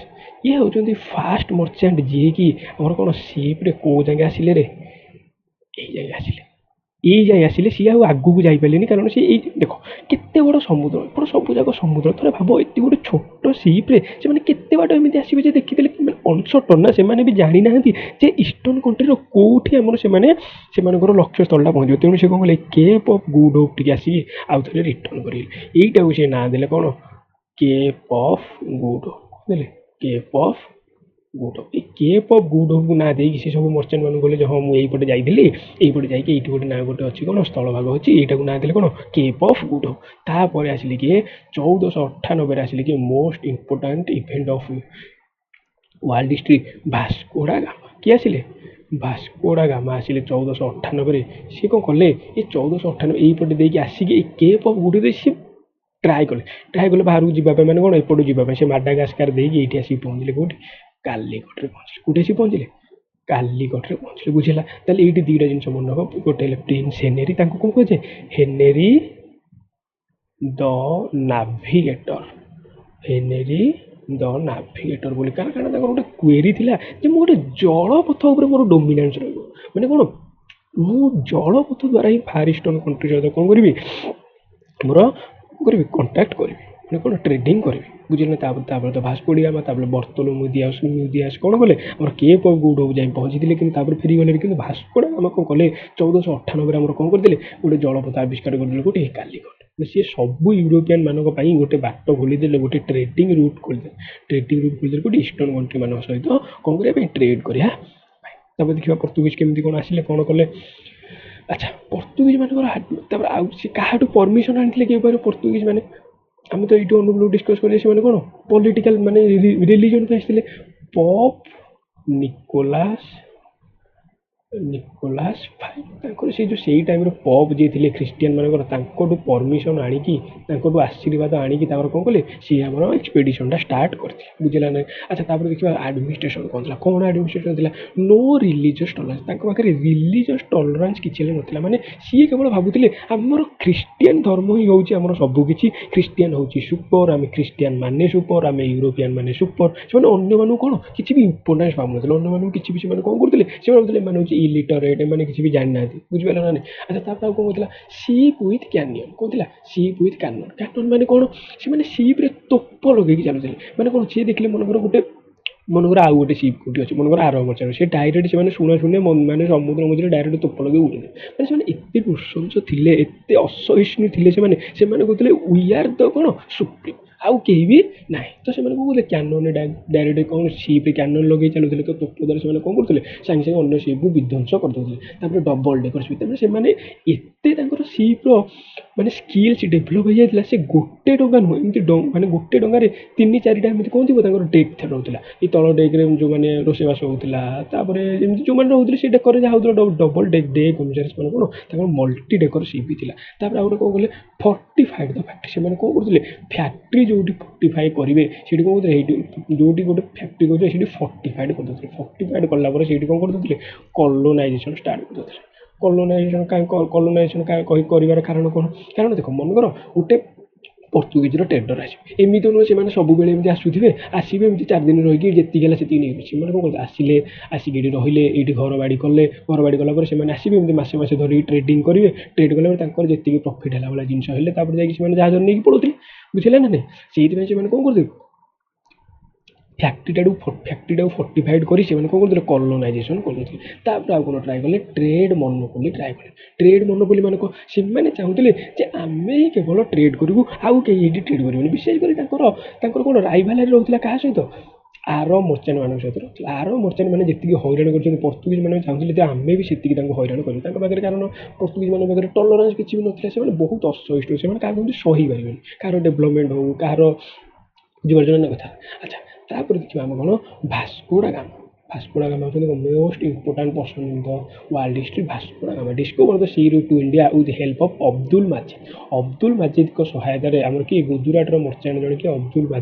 ଇଏ ହେଉଛନ୍ତି ଫାଷ୍ଟ ମର୍ଚେଣ୍ଟ ଯିଏକି ଆମର କ'ଣ, ସିପ୍ରେ କେଉଁ ଯାଏଁ ଆସିଲେ ରେ, ଏଇ ଯାଏଁ ଆସିଲେ। ସିଏ ଆଉ ଆଗକୁ ଯାଇପାରିଲେନି, କାରଣ ସେ ଏଇ ଦେଖ କେତେ ବଡ଼ ସମୁଦ୍ର, ଏପଟ ସବୁଯାକ ସମୁଦ୍ର। ଥରେ ଭାବ, ଏତେ ଗୋଟେ ଛୋଟ ସିପ୍ରେ ସେମାନେ କେତେ ବାଟ ଏମିତି ଆସିବେ ଯେ ଦେଖିଦେଲେ ଅନସର୍ଟନ୍ ନା। ସେମାନେ ବି ଜାଣିନାହାନ୍ତି ଯେ ଇଷ୍ଟର୍ଣ୍ଣ କଣ୍ଟ୍ରିର କେଉଁଠି ଆମର ସେମାନଙ୍କର ଲକ୍ଷ୍ୟସ୍ଥଳଟା ପହଞ୍ଚିବ। ତେଣୁ ସେ କ'ଣ କଲେ, କେପ୍ ଅଫ୍ ଗୁଡ୍ ହୋପ୍ ଟିକେ ଆସିକି ଆଉ ଥରେ ରିଟର୍ଣ୍ଣ କରିଲେ। ଏଇଟାକୁ ସେ ନାଁ ଦେଲେ କ'ଣ, କେପ୍ ଅଫ୍ ଗୁଡ୍ ହୋପ୍ ବୁଝିଲେ, କେପ୍ ଅଫ୍ ଗୁଡ୍ ହୋପ୍। ଏଇ କେପ୍ ଅଫ୍ ଗୁଡ୍ ହୋପ୍ ନାଁ ଦେଇକି ସେ ସବୁ ମର୍ଚେଣ୍ଟ ମାନଙ୍କୁ କହିଲେ ଯେ ହଁ ମୁଁ ଏଇପଟେ ଯାଇଥିଲି, ଏଇପଟେ ଯାଇକି ଏଇଠି ଗୋଟେ ନାଁ ଗୋଟେ ଅଛି କ'ଣ ସ୍ଥଳଭାଗ ଅଛି, ଏଇଟାକୁ ନାଁ ଦେଲେ କ'ଣ କେପ୍ ଅଫ୍ ଗୁଡ୍ ହୋପ୍। ତାପରେ ଆସିଲେ କିଏ 1498ରେ ଆସିଲେ କିଏ most important event of world history Vasco da Gama. କିଏ ଆସିଲେ? ଭାସ୍କୋ ଡା ଗାମା ଆସିଲେ 1498ରେ। ସିଏ କ'ଣ କଲେ ଏ 1498 ଏଇପଟେ ଦେଇକି ଆସିକି ଏଇ କେପ୍ ଅଫ୍ ଗୁଡ୍ ହୋପ୍ ସିଏ ଟ୍ରାଏ କଲେ ବାହାରକୁ ଯିବା ପାଇଁ, ମାନେ କ'ଣ ଏପଟକୁ ଯିବା ପାଇଁ। ସେ ମାଡାଗାସ୍କାର ଦେଇକି ଏଇଠି ଆସିକି ପହଞ୍ଚିଲେ କୋଉଠି? କାଲିକଟରେ ପହଞ୍ଚିଲେ। କୋଉଠି ଆସିକି ପହଞ୍ଚିଲେ? କାଲିକଟରେ ପହଞ୍ଚିଲେ। ବୁଝିଲା? ତାହେଲେ ଏଇଠି ଦିଟା ଜିନିଷ ମନେ ରଖ। ଗୋଟେ ହେଲେ ପ୍ରିନ୍ସ ହେନେରୀ, ତାଙ୍କୁ କ'ଣ କୁହାଯାଏ? ହେନେରୀ ଦ ନାଭିଗେଟର। ହେନେରୀ ଦ ନାଭିଗେଟର ବୋଲି, କାରଣ ତାଙ୍କର ଗୋଟେ କ୍ୱେରି ଥିଲା ଯେ ମୁଁ ଗୋଟେ ଜଳପଥ ଉପରେ ମୋର ଡୋମିନାନ୍ସ ରହିବ। ମାନେ କ'ଣ, ମୁଁ ଜଳପଥ ଦ୍ୱାରା ହିଁ ଫାର ଇଷ୍ଟର୍ଣ୍ଣ କଣ୍ଟ୍ରି ସହିତ କ'ଣ କରିବି, ମୋର କରିବି କଣ୍ଟାକ୍ଟ କରିବି, ମାନେ କ'ଣ ଟ୍ରେଡିଂ କରିବି। ବୁଝିଲେ? ତାପରେ ତ ଭାସ୍କୋ ଡି ଗାମା, ତାପରେ ବର୍ତ୍ତୋଲୋମେଓ ଦିଆସ୍ କ'ଣ କଲେ, ଆମର କେପ୍ ଅଫ୍ ଗୁଡ୍ ହୋପ୍ ଯାଇ ପହଞ୍ଚିଥିଲେ, କିନ୍ତୁ ତାପରେ ଫେରିଗଲେ। କିନ୍ତୁ ଭାସ୍କୋ ଡା ଗାମା କ'ଣ କଲେ 1498ରେ ଆମର କ'ଣ କରିଥିଲେ, ଗୋଟେ ଜଳପଥ ଆବିଷ୍କାର କରିଦେଲେ କୋଉଠି? କାଲିକଟ। ସିଏ ସବୁ ୟୁରୋପିଆନ୍ ମାନଙ୍କ ପାଇଁ ଗୋଟେ ବାଟ ଖୋଲିଦେଲେ, ଗୋଟେ ଟ୍ରେଡିଂ ରୁଟ୍ ଖୋଲିଦେଲେ। କୋଉଠି? ଇଷ୍ଟର୍ଣ୍ଣ କଣ୍ଟ୍ରି ମାନଙ୍କ ସହିତ କ'ଣ କରିବା ପାଇଁ? ଟ୍ରେଡ୍ କରିବା ପାଇଁ। ତାପରେ ଦେଖିବା ପର୍ତ୍ତୁଗୀଜ କେମିତି କ'ଣ ଆସିଲେ, କ'ଣ କଲେ। ଆଚ୍ଛା, ପର୍ତ୍ତୁଗୀଜ ମାନଙ୍କର ତାପରେ ଆଉ ସେ କାହାଠୁ ପରମିସନ ଆଣିଥିଲେ କେବେ ପର୍ତ୍ତୁଗୀଜ ମାନେ? ଆମେ ତ ଏଇଠି ଅନୁଗୁଳ ଡିସ୍କସ୍ କରିବା, ସେମାନେ କ'ଣ ପଲିଟିକାଲ ମାନେ ରିଲିଜନ ପାଇଁ ଆସିଥିଲେ। ପପ୍ ନିକୋଲାସ୍ ଭାଇ, ତାଙ୍କର ସେଇ ଟାଇମରେ ପପ୍ ଯିଏ ଥିଲେ ଖ୍ରୀଷ୍ଟିଆନ ମାନଙ୍କର, ତାଙ୍କଠୁ ପରମିସନ ଆଣିକି, ତାଙ୍କଠୁ ଆଶୀର୍ବାଦ ଆଣିକି ତାଙ୍କର କ'ଣ କଲେ, ସିଏ ଆମର ଏକ୍ସପେଡିସନଟା ଷ୍ଟାର୍ଟ କରିଥିଲେ। ବୁଝିଲା ନା? ଆଚ୍ଛା, ତାପରେ ଦେଖିବା ଆଡମିନିଷ୍ଟ୍ରେସନ କ'ଣ ଥିଲା। କ'ଣ ଆଡମିନିଷ୍ଟ୍ରେସନ ଥିଲା? No religious tolerance. ତାଙ୍କ ପାଖରେ ରିଲିଜିୟସ୍ ଟଲରାନ୍ସ କିଛି ହେଲେ ନଥିଲା। ମାନେ ସିଏ କେବଳ ଭାବୁଥିଲେ ଆମର ଖ୍ରୀଷ୍ଟିଆନ ଧର୍ମ ହିଁ ହେଉଛି ଆମର ସବୁକିଛି, ଖ୍ରୀଷ୍ଟିଆନ ହେଉଛି ସୁପର, ଆମେ ଖ୍ରୀଷ୍ଟିଆନ ମାନେ ସୁପର, ଆମେ ୟୁରୋପିଆନ ମାନେ ସୁପର। ସେମାନେ ଅନ୍ୟମାନଙ୍କୁ କ'ଣ କିଛି ବି ଇମ୍ପୋର୍ଟାନ୍ସ ପାଉନଥିଲେ, ଅନ୍ୟମାନଙ୍କୁ କିଛି ବି ସେମାନେ କ'ଣ କରୁଥିଲେ, ସେମାନେ ଭାବୁଥିଲେ ଏମାନେ ହେଉଛି ଇଲିଟରେଟ୍, ଏମାନେ କିଛି ବି ଜାଣିନାହାନ୍ତି। ବୁଝିପାରିଲ ନା ନାହିଁ? ଆଚ୍ଛା, ତାପରେ ଆଉ କ'ଣ କହୁଥିଲା? ସିପ୍ ୱିଥ୍ କ୍ୟାନିୟନ। କ'ଣ ଥିଲା? ସିପ୍ ୱିଥ୍ କ୍ୟାନନ। କ୍ୟାନନ ମାନେ କ'ଣ? ସେମାନେ ସିପ୍ରେ ତୋପ ଲଗେଇକି ଚାଲୁଥିଲେ। ମାନେ କ'ଣ, ସିଏ ଦେଖିଲେ ମନେକର ଆଉ ଗୋଟେ ସିପ୍ କୋଉଠି ଅଛି, ମନେକର ଆର ମଚାର, ସେ ଡାଇରେକ୍ଟ ସେମାନେ ଶୁଣିଆ ମାନେ ସମୁଦ୍ର ମଝିରେ ଡାଇରେକ୍ଟ ତୋପ ଲଗେଇ ଉଡ଼ିଲେ। ମାନେ ସେମାନେ ଏତେ ନୃଶଂସ ଥିଲେ, ଏତେ ଅସହିଷ୍ଣୁ ଥିଲେ। ସେମାନେ କହୁଥିଲେ ୱି ଆର୍ ଦ କ'ଣ ସୁପ୍ରିମ, ଆଉ କେହି ବି ନାହିଁ। ତ ସେମାନେ କ'ଣ କହୁଥିଲେ, କ୍ୟାନନ ଡାଇରେକ୍ଟ କ'ଣ ସିପ୍ରେ କ୍ୟାନନ ଲଗେଇ ଚାଲୁଥିଲେ। ତ ତୋପ ଦ୍ୱାରା ସେମାନେ କ'ଣ କରୁଥିଲେ, ସାଙ୍ଗେ ସାଙ୍ଗେ ଅନ୍ୟ ସିପ୍କୁ ବିଧ୍ୱଂସ କରିଦେଉଥିଲେ। ତାପରେ ଡବଲ ଡେକର ସିପ୍, ତାପରେ ସେମାନେ ଏତେ ତାଙ୍କର ସିପ୍ର ମାନେ ସ୍କିଲ୍ସ ଡେଭଲପ୍ ହେଇଯାଇଥିଲା, ସେ ଗୋଟେ ଡଙ୍ଗା ନୁହେଁ, ଏମିତି ମାନେ ଗୋଟେ ଡଙ୍ଗାରେ 3-4ଟା ଏମିତି କ'ଣ ଥିବ, ତାଙ୍କର ଡେକ୍ ରହୁଥିଲା। ଏଇ ତଳ ଡେକ୍ରେ ଯେଉଁମାନେ ରୋଷେଇବାସ ହେଉଥିଲା, ତାପରେ ଏମିତି ଯେଉଁମାନେ ରହୁଥିଲେ ସେ ଡେକରେ ଯାହା ହେଉଥିଲା ଡବଲ ଡେକ୍ ଅନୁସାରେ ସେମାନେ କ'ଣ ତାଙ୍କର ମଲ୍ଟି ଡେକର ସିପ୍ ବି ଥିଲା। ତାପରେ ଆଉ ଗୋଟେ କ'ଣ କଲେ, ଫର୍ଟିଫାଇଡ୍ ଦ ଫ୍ୟାକ୍ଟ୍ରି। ସେମାନେ କ'ଣ କରୁଥିଲେ, ଫ୍ୟାକ୍ଟ୍ରି ଯେଉଁଠି ଫର୍ଟିଫାଇ କରିବେ ସେଇଠି କ'ଣ କରୁଥିଲେ, ସେଇଠି ଯେଉଁଠି ଗୋଟେ ଫ୍ୟାକ୍ଟ୍ରି କରୁଥିଲେ ସେଇଠି ଫର୍ଟିଫାଇଡ୍ କରିଦେଉଥିଲେ। ଫର୍ଟିଫାଇଡ୍ କଲା ପରେ ସେଇଠି କ'ଣ କରିଦେଉଥିଲେ, କଲୋନାଇଜେସନ୍ ଷ୍ଟାର୍ଟ କରିଦେଉଥିଲେ। କଲୋନାଇଜେସନ୍ କରିବାର କାରଣ କ'ଣ? କାରଣ ଦେଖ, ମନେକର ଗୋଟେ ପର୍ତ୍ତୁଗୀଜର ଟ୍ରେଡର ଆସିବେ, ଏମିତି ନୁହେଁ ସେମାନେ ସବୁବେଳେ ଏମିତି ଆସିବେ ଏମିତି 4 ଦିନ ରହିକି ଯେତିକି ହେଲା ସେତିକି ନେଇକି। ସେମାନେ କ'ଣ କରୁଥିଲେ, ଆସିକି ଏଠି ରହିଲେ, ଏଇଠି ଘର ବାଡ଼ି କଲେ। ଘର ବାଡ଼ି କଲା ପରେ ସେମାନେ ଆସିବେ ଏମିତି ମାସେ ଧରିକି ଟ୍ରେଡିଂ କରିବେ। ଟ୍ରେଡ୍ କଲା ପରେ ତାଙ୍କର ଯେତିକି ପ୍ରଫିଟ୍ ହେଲା ଭଳିଆ ଜିନିଷ ହେଲେ, ତାପରେ ଯାଇକି ସେମାନେ ଜାହାଜ ନେଇକି ପଳଉଥିଲେ। ବୁଝିଲେ ନା ନାହିଁ? ସେଇଥିପାଇଁ ସେମାନେ କ'ଣ କରୁଥିଲେ, ଫ୍ୟାକ୍ଟ୍ରିଟାକୁ ଫର୍ଟିଫାଇଡ୍ କରି ସେମାନେ କ'ଣ କରୁଥିଲେ, କଲୋନାଇଜେସନ୍ କରୁଥିଲେ। ତାପରେ ଆଉ କ'ଣ ଟ୍ରାଏ କଲେ, ଟ୍ରେଡ୍ ମନୋପୋଲି ଟ୍ରାଏ କଲେ। ଟ୍ରେଡ୍ ମନୋପୋଲି ମାନେ କ'ଣ, ସେମାନେ ଚାହୁଁଥିଲେ ଯେ ଆମେ ହିଁ କେବଳ ଟ୍ରେଡ୍ କରିବୁ, ଆଉ କେହି ଏଇଠି ଟ୍ରେଡ୍ କରିବେନି। ବିଶେଷ କରି ତାଙ୍କର କ'ଣ ରାଇଭାଲାରୀ ରହୁଥିଲା କାହା ସହିତ, ଆର ମର୍ଚାଣ୍ଟ ମାନଙ୍କ ସହିତ ରହୁଥିଲା। ଆର ମର୍ଚାଣ୍ଟ ମାନେ ଯେତିକି ହଇରାଣ କରିଛନ୍ତି ପର୍ତ୍ତୁଗୀଜ ମାନେ ଚାହୁଁଥିଲେ ଯେ ଆମେ ବି ସେତିକି ତାଙ୍କୁ ହଇରାଣ କରିବୁ। ତାଙ୍କ ପାଖରେ କାରଣ ପର୍ତ୍ତୁଗୀଜ ମାନଙ୍କ ପାଖରେ ଟଲରାନ୍ସ କିଛି ବି ନଥିଲା, ସେମାନେ ବହୁତ ଅସହିଷ୍ଣୁ, ସେମାନେ କାହାକୁ ଏମିତି ସହିପାରିବେନି, କାହାର ଡେଭଲପମେଣ୍ଟ ହଉ, କାହାର ବୁଝିପାରୁଛ ନା କଥା। ଆଚ୍ଛା, ତାପରେ ଦେଖିବା ଆମେ କ'ଣ, Vasco da Gama. Vasco da Gama ହେଉଛନ୍ତି most important person in the world history. Vasco da Gama discover the sea route to India with help of Abdul Majid. Abdul ମାଜିଦଙ୍କ ସହାୟତାରେ, ଆମର କିଏ, ଗୁଜୁରାଟର ମର୍ଚାଣ୍ଟ ଜଣେ କିଏ,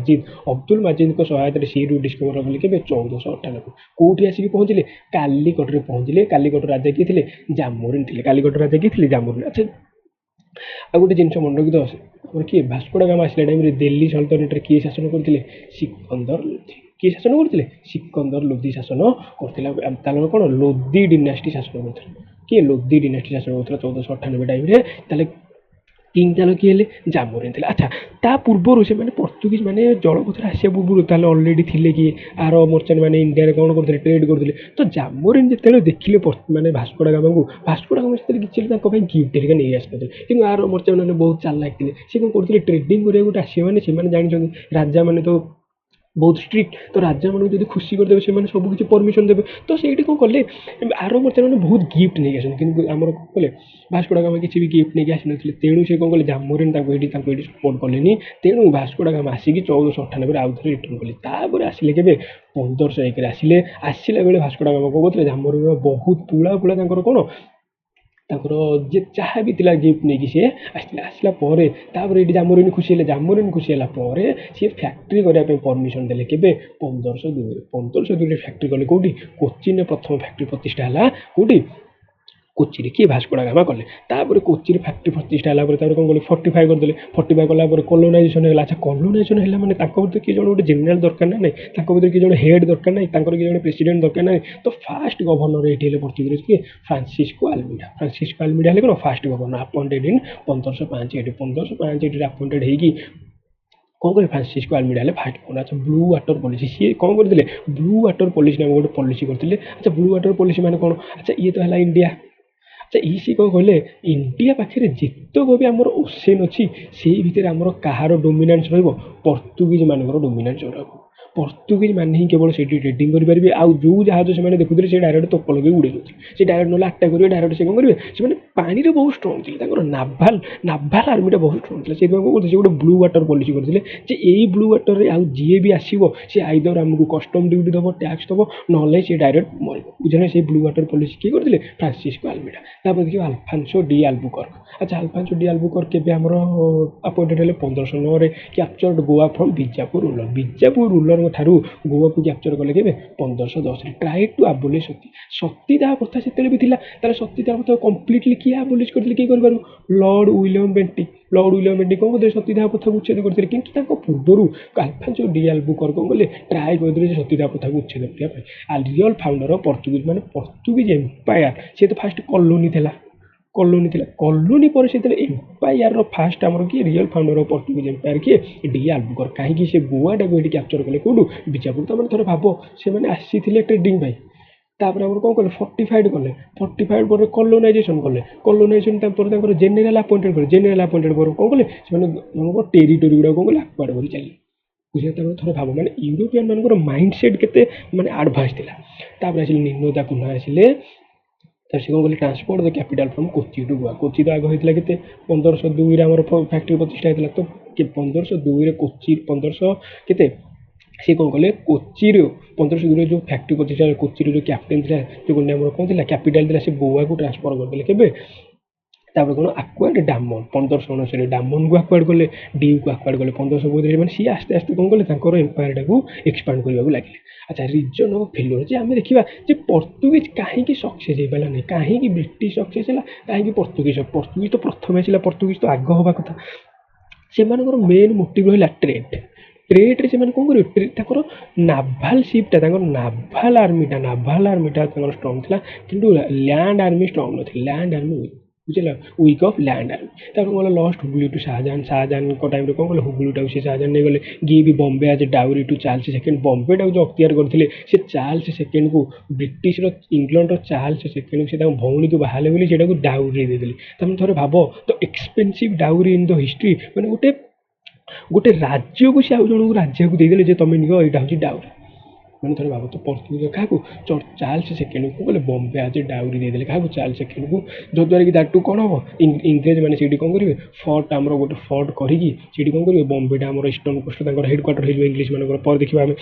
ଅବଦୁଲ ମାଜିଦଙ୍କ ସହାୟତାରେ ସି ରୁଟ୍ ଡିସ୍କଭର କଲେ କେବେ, 1498। କୋଉଠି ଆସିକି ପହଞ୍ଚିଲେ, କାଲିକଟରେ ପହଞ୍ଚିଲେ। କାଲିକଟ ରାଜା କିଏ ଥିଲେ, ଜାମୋରିନ୍ ଥିଲେ। କାଲିକଟ ରାଜା କିଏ ଥିଲେ, ଜାମୋରିନ୍। ଆଚ୍ଛା, ଆଉ ଗୋଟେ ଜିନିଷ ମନେ ରଖିଥାଅ, ଆମର କିଏ, ଭାସ୍କୋ ଡା ଗାମା ଆସିଲା ଟାଇମରେ ଦିଲ୍ଲୀ ସଲ୍ତନଟରେ କିଏ ଶାସନ କରୁଥିଲେ, ସିକନ୍ଦର ଲୋଧି। କିଏ ଶାସନ କରୁଥିଲେ, ସିକନ୍ଦର ଲୋଧି ଶାସନ କରୁଥିଲା। ତାହେଲେ କ'ଣ, ଲୋଧି ଡିନାଷ୍ଟି ଶାସନ କରୁଥିଲେ। କିଏ, ଲୋଧି ଡିନାଷ୍ଟି ଶାସନ କରୁଥିଲା 1498 ଟାଇମରେ। ତାହେଲେ କିଙ୍ଗ ତାହେଲେ କିଏ ହେଲେ? ଜାମୋରିନ୍ ଥିଲେ। ଆଚ୍ଛା, ତା ପୂର୍ବରୁ ସେମାନେ ପର୍ତ୍ତୁଗୀଜ ମାନେ ଜଳପଥରେ ଆସିବା ପୂର୍ବରୁ ତାହେଲେ ଅଲରେଡ଼ି ଥିଲେ କିଏ? ଆର ମର୍ଚାଣ୍ଟ ମାନେ ଇଣ୍ଡିଆରେ କ'ଣ କରୁଥିଲେ? ଟ୍ରେଡ୍ କରୁଥିଲେ। ତ ଜାମୋରିନ୍ ଯେତେବେଳେ ଦେଖିଲେ ମାନେ ଭାସ୍କୋ ଡା ଗାମାଙ୍କୁ, ଭାସ୍କୋ ଡା ଗାମା ସେତେବେଳେ କିଛି ହେଲେ ତାଙ୍କ ପାଇଁ ଗିଫ୍ଟ ହେରିକା ନେଇ ଆସିନଥିଲେ। କିନ୍ତୁ ଆର ମର୍ଚାଣ୍ଟ ମାନେ ବହୁତ ଚାଲାକ ଥିଲେ। ସେ କ'ଣ କରୁଥିଲେ? ଟ୍ରେଡିଂ କରିବାକୁ ଗୋଟେ ଆସିବେ ମାନେ ସେମାନେ ଜାଣିଛନ୍ତି ରାଜା ମାନେ ତ ବହୁତ ଷ୍ଟ୍ରିକ୍ଟ, ତ ରାଜାମାନଙ୍କୁ ଯଦି ଖୁସି କରିଦେବେ ସେମାନେ ସବୁ କିଛି ପରମିସନ୍ ଦେବେ। ତ ସେଇଠି କ'ଣ କଲେ? ଆର ମର୍ଚାଣ୍ଟ ମାନେ ବହୁତ ଗିଫ୍ଟ ନେଇକି ଆସନ୍ତି, କିନ୍ତୁ ଆମର କ'ଣ କଲେ? ଭାସ୍କୋ ଡା ଗାମା କିଛି ବି ଗିଫ୍ଟ ନେଇକି ଆସିନଥିଲେ। ତେଣୁ ସେ କ'ଣ କଲେ? ଜାମୋରିନ୍ ତାଙ୍କୁ ଏଇଠି ସପୋର୍ଟ କଲେନି। ତେଣୁ ଭାସ୍କୋ ଡା ଗାମା ଆସିକି 1498ରେ ଆଉ ଥରେ ରିଟର୍ନ କଲେ। ତାପରେ ଆସିଲେ କେବେ? 1501ରେ ଆସିଲେ। ଆସିଲା ବେଳେ ଭାସ୍କୋ ଡା ଗାମା କ'ଣ କରୁଥିଲେ? ଜାମୋରିନ୍ ବହୁତ ପୁଳା ତାଙ୍କର କ'ଣ ତାଙ୍କର ଯେ ଯାହା ବି ଥିଲା ଗିଫ୍ଟ ନେଇକି ସିଏ ଆସିଥିଲେ। ଆସିଲା ପରେ ତାପରେ ଏଇଠି ଜାମୋରିନ୍ ଖୁସି ହେଲେ। ଜାମୋରିନ୍ ଖୁସି ହେଲା ପରେ ସିଏ ଫ୍ୟାକ୍ଟ୍ରି କରିବା ପାଇଁ ପରମିସନ୍ ଦେଲେ। କେବେ? 1502ରେ। 1502ରେ ଫ୍ୟାକ୍ଟ୍ରି କଲେ କୋଉଠି? କୋଚିନ୍ରେ ପ୍ରଥମ ଫ୍ୟାକ୍ଟ୍ରି ପ୍ରତିଷ୍ଠା ହେଲା। କୋଉଠି? କୋଚିରେ। କିଏ? ଭାସ୍କୋ ଡା ଗାମା କଲେ। ତାପରେ କୋଚିରେ ଫ୍ୟାକ୍ଟ୍ରି ପ୍ରତିଷ୍ଠା ହେଲା ପରେ ତାପରେ କ'ଣ କଲେ? ଫର୍ଟିଫାଏ କରିଦେଲେ। ଫର୍ଟିଫାଏ କଲା ପରେ କଲୋନାଇଜେସନ୍ ହେଇଗଲା। ଆଚ୍ଛା, କଲୋନାଇଜେସନ୍ ହେଲା ମାନେ ତାଙ୍କ ଭିତରେ କିଏ ଜଣେ ଗୋଟେ ଜେନେରାଲ ଦରକାର ନା ନାହିଁ? ତାଙ୍କ ଭିତରେ କିଏ ଜଣେ ହେଡ୍ ଦରକାର ନାହିଁ? ତାଙ୍କର କିଏ ଜଣେ ପ୍ରେସିଡେଣ୍ଟ ଦରକାର ନାହିଁ? ତ ଫାଷ୍ଟ ଗଭର୍ଣ୍ଣର ଏଇଠି ହେଲେ ପର୍ତ୍ତୁଗୀଜ କିଏ? ଫ୍ରାନ୍ସିସ୍କୋ ଆଲମିଡା। ଫ୍ରାନ୍ସିସ୍କୋ ଆଲମିଡା ହେଲେ କ'ଣ? First governor appointed in 1505। ଏଠି 1505 ଏଠି ଆପଏଣ୍ଟେଡ୍ ହେଇକି କ'ଣ କଲେ? ଫ୍ରାନ୍ସିସ୍କୋ ଆଲମିଡା ହେଲେ ଫାଷ୍ଟ ଗଭର୍ଣ୍ଣର। ଆଚ୍ଛା, ବ୍ଲୁ ୱାଟର ପଲିସି ସିଏ କ'ଣ କରିଥିଲେ? ବ୍ଲୁ ୱାଟର ପଲିସି ନାମକ ଗୋଟେ ପଲିସି କରିଥିଲେ। ଆଚ୍ଛା, ବ୍ଲୁ ୱାଟର ପଲିସି ମାନେ କ'ଣ? ଆଚ୍ଛା, ଇଏ ତ ହେଲା ଇଣ୍ଡିଆ। ଆଚ୍ଛା, ସିଏ କ'ଣ କହିଲେ? ଇଣ୍ଡିଆ ପାଖରେ ଯେତକ ବି ଆମର ଓସେନ୍ ଅଛି ସେଇ ଭିତରେ ଆମର କାହାର ଡୋମିନାନ୍ସ ରହିବ? ପର୍ତ୍ତୁଗୀଜ ମାନଙ୍କର ଡୋମିନାନ୍ସ ରହିବ। ପର୍ତ୍ତୁଗୀଜ ମାନେ ହିଁ କେବଳ ସେଇଠି ଟ୍ରେଡିଂ କରିପାରିବେ। ଆଉ ଯେଉଁ ଜାହାଜ ସେମାନେ ଦେଖୁଥିଲେ ସେ ଡାଇରେକ୍ଟ ତୋପ ଲଗେଇ ଉଡ଼େଇ ଦେଉଥିଲେ। ସେ ଡାଇରେକ୍ଟ ନହେଲେ ଆଟାକ୍ କରିବେ। ଡାଇରେକ୍ଟ ସେ କ'ଣ କରିବେ? ସେମାନେ ପାଣିରେ ବହୁତ ଷ୍ଟ୍ରଙ୍ଗ ଥିଲେ। ତାଙ୍କର ନାଭାଲ ଆର୍ମିଟା ବହୁତ ଷ୍ଟ୍ରଙ୍ଗ ଥିଲା। ସେଥିପାଇଁ କ'ଣ କରୁଥିଲେ? ସେ ଗୋଟେ ବ୍ଲୁ ୱାଟର ପଲିସି କରିଥିଲେ ଯେ ଏଇ ବ୍ଲୁ ୱାଟରରେ ଆଉ ଯିଏ ବି ଆସିବ ସେ ଆଇଦର ଆମକୁ କଷ୍ଟମ ଡ୍ୟୁଟି ଦେବ, ଟ୍ୟାକ୍ସ ଦେବ, ନହେଲେ ସେ ଡାଇରେକ୍ଟ ମରିବ। ବୁଝିଲେ? ସେଇ ବ୍ଲୁ ୱାଟର ପଲିସି କିଏ କରିଥିଲେ? ଫ୍ରାନ୍ସିସ୍କୋ ଆଲମିଡା। ତାପରେ ଦେଖିବା ଆଲଫାନ୍ସୋ ଡି ଆଲବୁକର୍କ। ଆଚ୍ଛା, ଆଲଫାନ୍ସୋ ଡି ଆଲବୁକର୍କ କେବେ ଆମର ଆପଏଣ୍ଟେଡ୍ ହେଲେ? 1509ରେ। କ୍ୟାପଚର୍ଡ ଗୋଆ ଫ୍ରମ୍ ବିଜାପୁର ରୁଲର। ବିଜାପୁର ରୁଲରଙ୍କ ଠାରୁ ଗୋଆକୁ କ୍ୟାପଚର କଲେ କେବେ? 1510ରେ। ଟ୍ରାଏ ଟୁ ଆବୋଲିଶ ସତୀ। ସତୀଦାହ ପ୍ରଥା ସେତେବେଳେ ବି ଥିଲା। ତାହେଲେ ସତୀଦାହ ପ୍ରଥା କମ୍ପ୍ଲିଟଲି କିଏ ଆବୋଲିଶ କରିଥିଲେ? କିଏ କରିପାରିବ? Lord William Bentinck. Lord William Bentinck କ'ଣ କରିଥିଲେ? ସତୀଦାହ ପ୍ରଥାକୁ ଉଚ୍ଛେଦ କରିଥିଲେ। କିନ୍ତୁ ତାଙ୍କ ପୂର୍ବରୁ ଆଲଫାନ୍ସୋ ଡି ଆଲବୁକର୍କ କ'ଣ କଲେ? ଟ୍ରାଏ କରିଥିଲେ ଯେ ସତୀଦାହ ପ୍ରଥାକୁ ଉଚ୍ଛେଦ କରିବା ପାଇଁ। ରିଅଲ ଫାଉଣ୍ଡର ଅଫ ପର୍ତ୍ତୁଗୀଜ ମାନେ ପର୍ତ୍ତୁଗୀଜ ଏମ୍ପାୟାର। ସେ ତ ଫାଷ୍ଟ କଲୋନି ଥିଲା। କଲୋନି ପରେ ସେତେବେଳେ ଏମ୍ପାୟାରର ଫାଷ୍ଟ ଆମର କିଏ? Real founder of Portuguese empire କିଏ? D Albuquerque. କାହିଁକି? ସେ ଗୋଆଟାକୁ ଏଠି କ୍ୟାପଚର କଲେ। କୋଉଠୁ? ବିଜାପୁର। ତାମାନେ ଥରେ ଭାବ, ସେମାନେ ଆସିଥିଲେ ଟ୍ରେଡିଂ ପାଇଁ। ତାପରେ ଆମର କ'ଣ କଲେ? ଫର୍ଟିଫାଏଡ୍ କଲେ। ଫର୍ଟିଫାଏଡ୍ ପରେ କଲୋନାଇଜେସନ୍ କଲେ। କଲୋନାଇଜେସନ୍ ତାପରେ ତାଙ୍କର ଜେନେରାଲ ଆପଏଣ୍ଟେଡ୍ କଲେ। ଜେନେରାଲ ଆପଏଣ୍ଟେଡ୍ ପରେ କ'ଣ କଲେ? ସେମାନେ ଟେରିଟୋରୀ ଗୁଡ଼ାକ କ'ଣ କଲେ? ଆକ୍ୱାର୍ଡ କରି ଚାଲିଲେ। ବୁଝିଲେ? ତାପରେ ଥରେ ଭାବ, ମାନେ ୟୁରୋପିଆନ୍ ମାନଙ୍କର ମାଇଣ୍ଡ ସେଟ୍ କେତେ ମାନେ ଆଡ଼ଭାନ୍ସ ଥିଲା। ତାପରେ ଆସିଲେ ନିନୋ ଦା କୁନ୍ହା ଆସିଲେ। ତାପରେ ସେ କ'ଣ କଲେ? Transport the capital from Kochi to Goa. Kochi ତ ଆଗ ହେଇଥିଲା କେତେ? 1502ରେ ଆମର ଫ୍ୟାକ୍ଟ୍ରି ପ୍ରତିଷ୍ଠା ହେଇଥିଲା। ତ 1502ରେ କୋଚି 1500 କେତେ? ସେ କ'ଣ କଲେ? କୋଚିରୁ 1502ରେ ଯେଉଁ ଫ୍ୟାକ୍ଟ୍ରି ପ୍ରତିଷ୍ଠା କୋଚିରୁ ଯେଉଁ କ୍ୟାପ୍ଟେନ୍ ଥିଲା, ଯେଉଁ ଆମର କ'ଣ ଥିଲା? କ୍ୟାପିଟାଲ ଥିଲା, ସେ ଗୋଆକୁ ଟ୍ରାନ୍ସଫର କରିଦେଲେ। କେବେ? ତାପରେ କ'ଣ? ଆକ୍ୱାର୍ଡ ଡାମନ। 1519ରେ ଡାମନକୁ ଆକ୍ୱାର୍ଡ କଲେ। ଡିଉକୁ ଆକ୍ୱାର୍ଡ କଲେ 1532ରେ। ମାନେ ସିଏ ଆସ୍ତେ ଆସ୍ତେ କ'ଣ କଲେ? ତାଙ୍କର ଏମ୍ପାୟାରଟାକୁ ଏକ୍ସପାଣ୍ଡ କରିବାକୁ ଲାଗିଲେ। ଆଚ୍ଛା, ରିଜନ୍ ଅଫ୍ ଫେଲୁଅର ଯେ ଆମେ ଦେଖିବା ଯେ ପର୍ତ୍ତୁଗୀଜ କାହିଁକି ସକ୍ସେସ୍ ହେଇପାରିଲା ନାହିଁ? କାହିଁକି ବ୍ରିଟିଶ ସକ୍ସେସ୍ ହେଲା? କାହିଁକି ପର୍ତ୍ତୁଗୀଜ ତ ପ୍ରଥମେ ଆସିଲା। ପର୍ତ୍ତୁଗୀଜ ତ ଆଗ ହେବା କଥା। ସେମାନଙ୍କର ମେନ୍ ମୋଟିଭ୍ ରହିଲା ଟ୍ରେଡ୍। ଟ୍ରେଡ୍ରେ ସେମାନେ କ'ଣ କରିବେ? ତାଙ୍କର ନାଭାଲ ସିପ୍ଟା, ତାଙ୍କର ନାଭାଲ ଆର୍ମିଟା ତାଙ୍କର ଷ୍ଟ୍ରଙ୍ଗ ଥିଲା। କିନ୍ତୁ ଲ୍ୟାଣ୍ଡ ଆର୍ମି ଷ୍ଟ୍ରଙ୍ଗ ନଥିଲା। ଲ୍ୟାଣ୍ଡ ଆର୍ମି ବୁଝିଲ? Week off land army. ତାପରେ କ'ଣ ଲଷ୍ଟ ହୁଗୁଳି ଟୁ ଶାହାଜାହାନ। ଶାହାଜାହାନଙ୍କ ଟାଇମ୍ରେ କ'ଣ କଲେ? ହୁଗୁଳିଟାକୁ ସେ ଶାହାଜାହାନ ନେଇଗଲେ। ଗିଭ୍ ବମ୍ବେ ଆଜ୍ ଡାଉରି ଟୁ ଚାର୍ଲସ ସେକେଣ୍ଡ। ବମ୍ବେଟାକୁ ଯେଉଁ ଅକ୍ତିଆର କରିଥିଲେ ସେ ଚାର୍ଲସ ସେକେଣ୍ଡକୁ, ବ୍ରିଟିଶର ଇଂଲଣ୍ଡର ଚାର୍ଲସ ସେକେଣ୍ଡକୁ ସେ ତାଙ୍କ ଭଉଣୀକୁ ବାହାହେଲେ ବୋଲି ସେଇଟାକୁ ଡାଉରି ଦେଇଦେଲେ। ତମେ ଥରେ ଭାବ, the expensive dowry in the history. ମାନେ ଗୋଟେ ରାଜ୍ୟକୁ ସେ ଆଉ ଜଣଙ୍କୁ ରାଜ୍ୟକୁ ଦେଇଦେଲେ ଯେ ତମେ ନିଅ, ଏଇଟା ହେଉଛି ଡାଉରି। ମାନେ ଥରେ ଭାବ ତ, ପର୍ତ୍ତୁଗୀଜ କାହାକୁ? ଚାର୍ଲସ ସେକେଣ୍ଡକୁ ଗଲେ ବମ୍ବେ ଆଜ୍ ଡାଉରି ଦେଇଦେଲେ। କାହାକୁ? ଚାର୍ଲସ ସେକେଣ୍ଡକୁ। ଯଦ୍ୱାରା କି ଦାଟୁ କ'ଣ ହେବ? ଇଂରେଜ ମାନେ ସେଇଠି କ'ଣ କରିବେ? ଆମର ଗୋଟେ ଫର୍ଟ କରିକି ସେଇଠି କ'ଣ କରିବେ? ବମ୍ବେଟା ଆମର ଇଷ୍ଟର୍ଣ୍ଣ କୋଷ୍ଟ ତାଙ୍କର ହେଡ଼କ୍ୱାର୍ଟର ହେଇଯିବ ଇଂଲିଶ ମାନଙ୍କର। ପରେ ଦେଖିବା ଆମେ